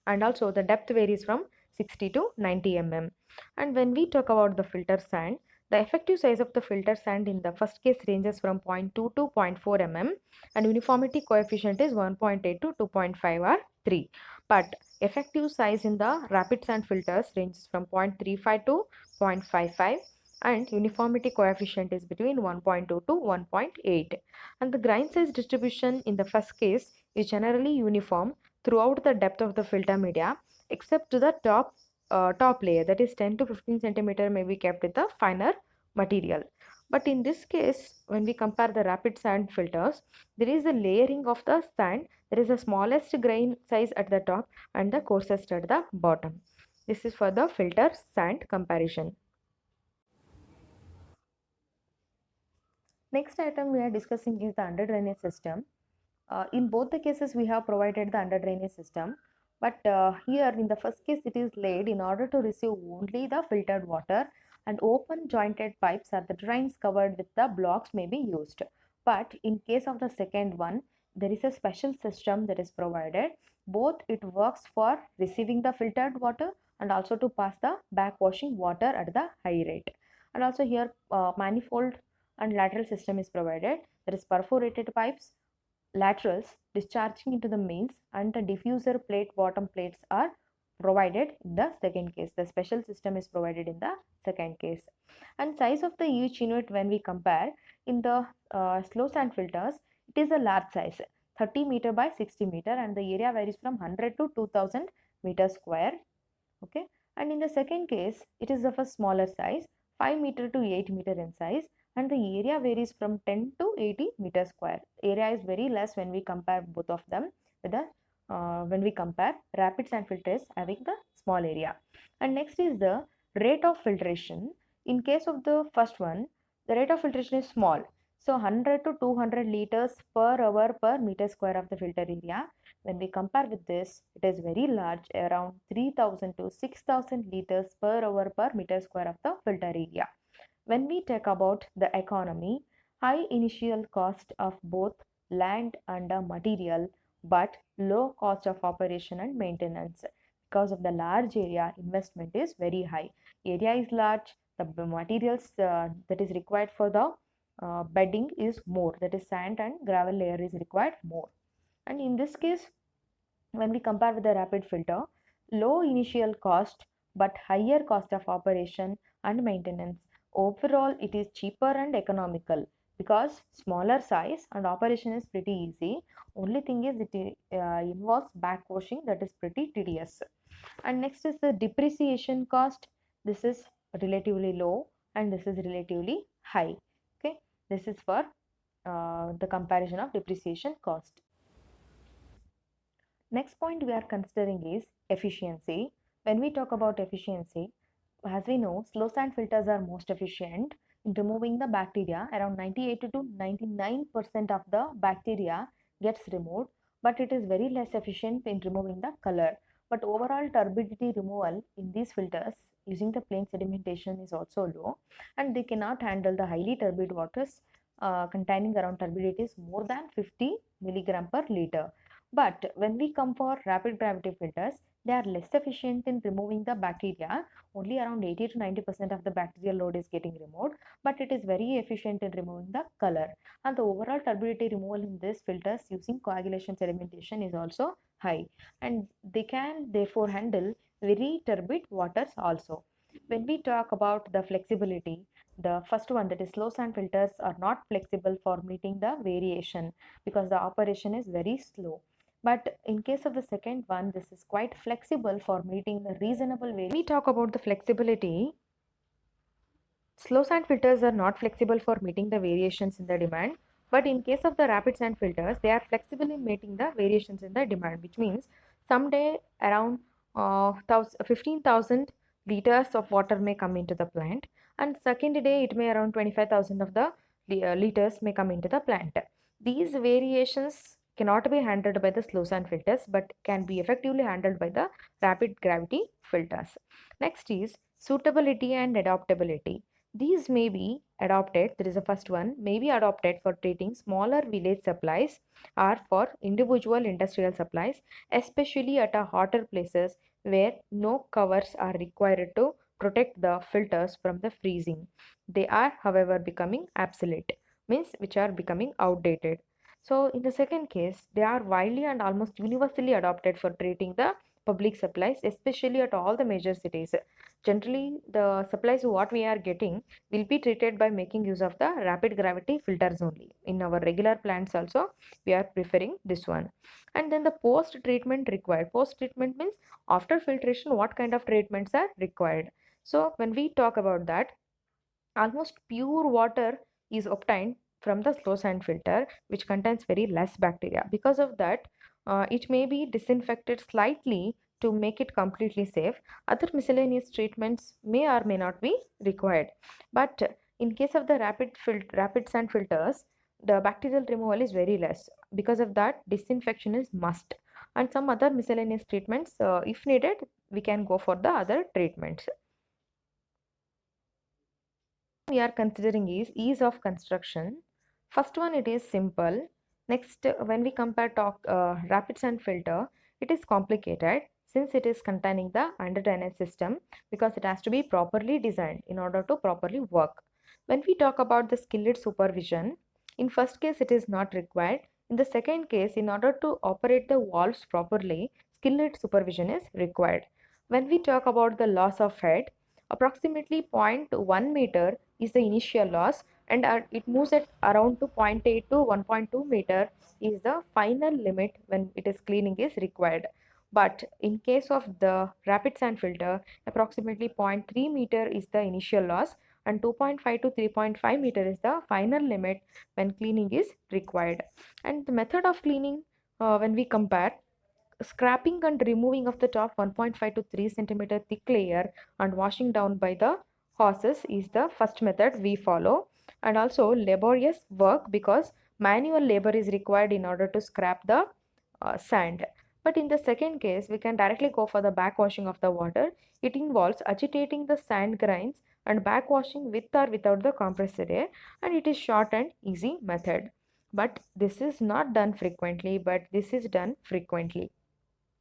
and also the depth varies from 60 to 90 mm. And when we talk about the filter sand, the effective size of the filter sand in the first case ranges from 0.2 to 0.4 mm, and uniformity coefficient is 1.8 to 2.5 or 3. But effective size in the rapid sand filters ranges from 0.35 to 0.55, and uniformity coefficient is between 1.2 to 1.8. And the grain size distribution in the first case is generally uniform throughout the depth of the filter media, except to the top layer, that is 10 to 15 centimeter may be kept with the finer material. But in this case, when we compare the rapid sand filters, there is a layering of the sand. There is the smallest grain size at the top and the coarsest at the bottom. This is for the filter sand comparison. Next item we are discussing is the under drainage system. In both the cases, we have provided the under drainage system, but here in the first case, it is laid in order to receive only the filtered water, and open jointed pipes or the drains covered with the blocks may be used. But in case of the second one, there is a special system that is provided. Both it works for receiving the filtered water and also to pass the backwashing water at the high rate. And also here manifold and lateral system is provided. There is perforated pipes, laterals discharging into the mains, and the diffuser plate bottom plates are provided in the second case. The special system is provided in the second case. And size of the each unit when we compare in the slow sand filters, it is a large size, 30 meter by 60 meter, and the area varies from 100 to 2000 meter square. Okay, and in the second case it is of a smaller size, 5 meter to 8 meter in size, and the area varies from 10 to 80 meter square. Area is very less when we compare both of them with the when we compare rapid sand filters having the small area. And next is the rate of filtration. In case of the first one, the rate of filtration is small, so 100 to 200 liters per hour per meter square of the filter area. When we compare with this, it is very large, around 3000 to 6000 liters per hour per meter square of the filter area. When we talk about the economy, high initial cost of both land and material, but low cost of operation and maintenance. Because of the large area, investment is very high. Area is large, the materials that is required for the bedding is more, that is sand and gravel layer is required more. And in this case, when we compare with the rapid filter, low initial cost but higher cost of operation and maintenance. Overall, it is cheaper and economical because smaller size and operation is pretty easy. Only thing is it involves backwashing, that is pretty tedious. And next is the depreciation cost. This is relatively low and this is relatively high. Okay, this is for the comparison of depreciation cost. Next point we are considering is efficiency. When we talk about efficiency, as we know, slow sand filters are most efficient in removing the bacteria. Around 98 to 99% of the bacteria gets removed, but it is very less efficient in removing the color. But overall turbidity removal in these filters using the plain sedimentation is also low, and they cannot handle the highly turbid waters containing around turbidities more than 50 milligram per liter. But when we come for rapid gravity filters, they are less efficient in removing the bacteria. Only around 80 to 90% of the bacterial load is getting removed, but it is very efficient in removing the color. And the overall turbidity removal in these filters using coagulation sedimentation is also high, and they can therefore handle very turbid waters also. When we talk about the flexibility, the first one, that is slow sand filters, are not flexible for meeting the variation because the operation is very slow. But in case of the second one, this is quite flexible for meeting the reasonable variation. We talk about the flexibility. Slow sand filters are not flexible for meeting the variations in the demand, but in case of the rapid sand filters, they are flexible in meeting the variations in the demand, which means someday around 15,000 liters of water may come into the plant, and second day it may around 25,000 of the liters may come into the plant. These variations cannot be handled by the slow sand filters but can be effectively handled by the rapid gravity filters. Next is Suitability and adaptability. These may be adopted, there is the first one, may be adopted for treating smaller village supplies or for individual industrial supplies, especially at a hotter places where no covers are required to protect the filters from the freezing. They are, however, becoming obsolete, means which are becoming outdated. So, in the second case, they are widely and almost universally adopted for treating the public supplies, especially at all the major cities. Generally, the supplies what we are getting will be treated by making use of the rapid gravity filters only. In our regular plants also, we are preferring this one. And then the post treatment required. Post treatment means after filtration, what kind of treatments are required. So when we talk about that, almost pure water is obtained from the slow sand filter, which contains very less bacteria. Because of that, it may be disinfected slightly to make it completely safe. Other miscellaneous treatments may or may not be required. But in case of the rapid sand filters, the bacterial removal is very less. Because of that, disinfection is must. And some other miscellaneous treatments, if needed, we can go for the other treatments. We are considering is ease of construction. First one, it is simple. Next, when we compare rapid sand filter, it is complicated since it is containing the under drainage system, because it has to be properly designed in order to properly work. When we talk about the skilled supervision, in first case it is not required. In the second case, in order to operate the valves properly, skilled supervision is required. When we talk about the loss of head, approximately 0.1 meter is the initial loss, and it moves at around to 0.8 to 1.2 meter is the final limit when it is cleaning is required. But in case of the rapid sand filter, approximately 0.3 meter is the initial loss, and 2.5 to 3.5 meter is the final limit when cleaning is required. And the method of cleaning, when we compare, scraping and removing of the top 1.5 to 3 centimeter thick layer and washing down by the horses is the first method we follow. And also laborious work, because manual labor is required in order to scrap the sand. But in the second case, we can directly go for the backwashing of the water. It involves agitating the sand grains and backwashing with or without the compressor air, and it is short and easy method. But this is not done frequently, but this is done frequently.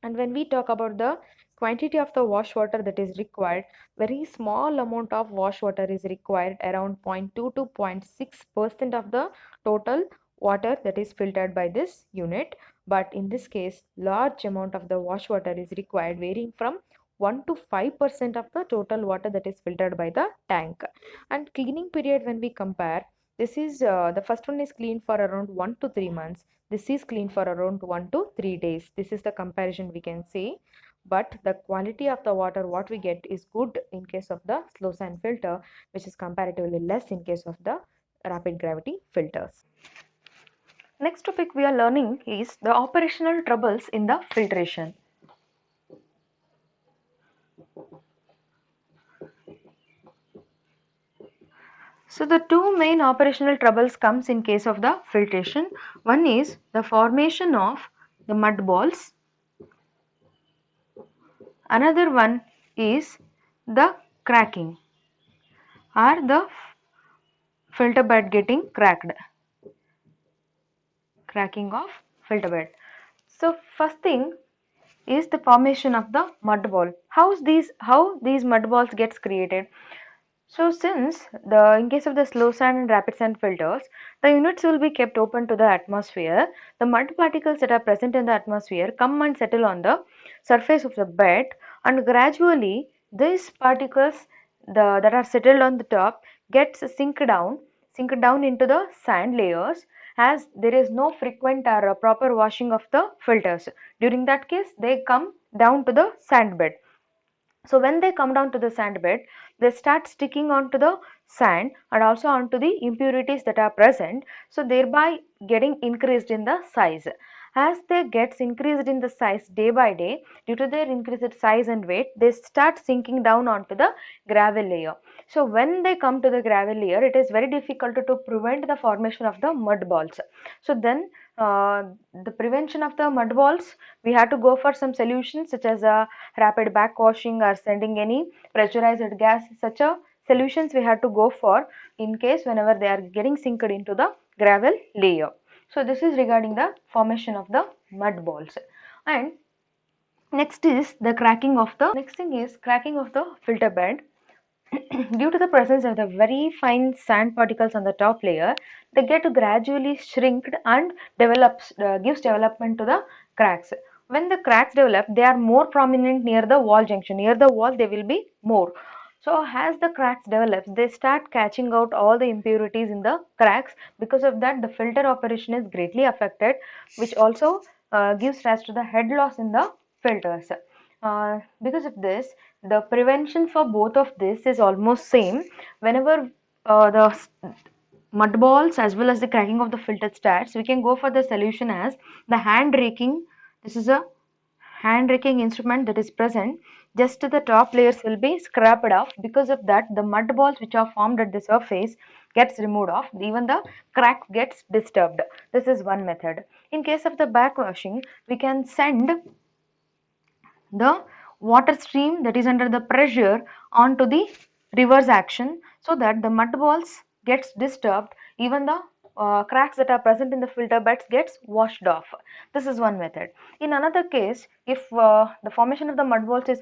And when we talk about the quantity of the wash water that is required, very small amount of wash water is required, around 0.2 to 0.6% of the total water that is filtered by this unit. But in this case, large amount of the wash water is required, varying from 1 to 5% of the total water that is filtered by the tank. And cleaning period, when we compare, this is the first one is clean for around 1 to 3 months. This is clean for around 1 to 3 days. This is the comparison we can see. But the quality of the water what we get is good in case of the slow sand filter, which is comparatively less in case of the rapid gravity filters. Next topic we are learning is the operational troubles in the filtration. So the two main operational troubles comes in case of the filtration. One is the formation of the mud balls. Another one is the cracking or the filter bed getting cracked. Cracking of filter bed. So first thing is the formation of the mud ball. How these mud balls gets created? So since in case of the slow sand and rapid sand filters, the units will be kept open to the atmosphere. The mud particles that are present in the atmosphere come and settle on the surface of the bed, and gradually these particles that are settled on the top gets sink down into the sand layers, as there is no frequent or proper washing of the filters. During that case, they come down to the sand bed. So when they come down to the sand bed, they start sticking onto the sand and also onto the impurities that are present, so thereby getting increased in the size. As they gets increased in the size day by day, due to their increased size and weight, they start sinking down onto the gravel layer. So when they come to the gravel layer, it is very difficult to prevent the formation of the mud balls. So then the prevention of the mud balls, we have to go for some solutions such as rapid backwashing or sending any pressurized gas. Such a solutions we have to go for in case whenever they are getting sinked into the gravel layer. So this is regarding the formation of the mud balls. And next is the cracking of the next thing is cracking of the filter bed. Due to the presence of the very fine sand particles on the top layer, they get gradually shrinked and gives development to the cracks. When the cracks develop, they are more prominent near the wall junction. Near the wall, they will be more. So as the cracks develop, they start catching out all the impurities in the cracks. Because of that, the filter operation is greatly affected, which also gives rise to the head loss in the filters. Because of this, the prevention for both of this is almost same. Whenever the mud balls as well as the cracking of the filter starts, we can go for the solution as the hand raking. This is a hand raking instrument that is present. Just the top layers will be scraped off. Because of that, the mud balls which are formed at the surface gets removed off. Even the crack gets disturbed. This is one method. In case of the backwashing, we can send the water stream that is under the pressure onto the reverse action, so that the mud balls gets disturbed. Even the cracks that are present in the filter beds gets washed off. This is one method. In another case, if the formation of the mud balls is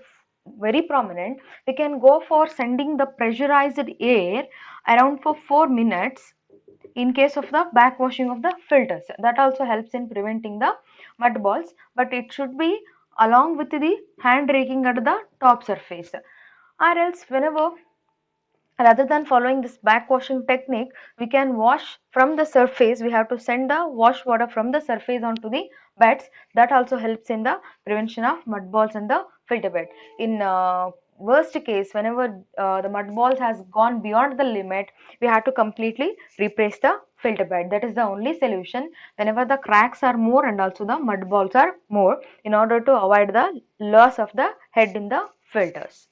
very prominent, we can go for sending the pressurized air around for 4 minutes in case of the backwashing of the filters. That also helps in preventing the mud balls, but it should be along with the hand raking at the top surface. Or else, whenever rather than following this backwashing technique, we can wash from the surface. We have to send the wash water from the surface onto the beds. That also helps in the prevention of mud balls in the filter bed. In worst case, whenever the mud balls has gone beyond the limit, we have to completely replace the filter bed. That is the only solution whenever the cracks are more and also the mud balls are more, in order to avoid the loss of the head in the filters.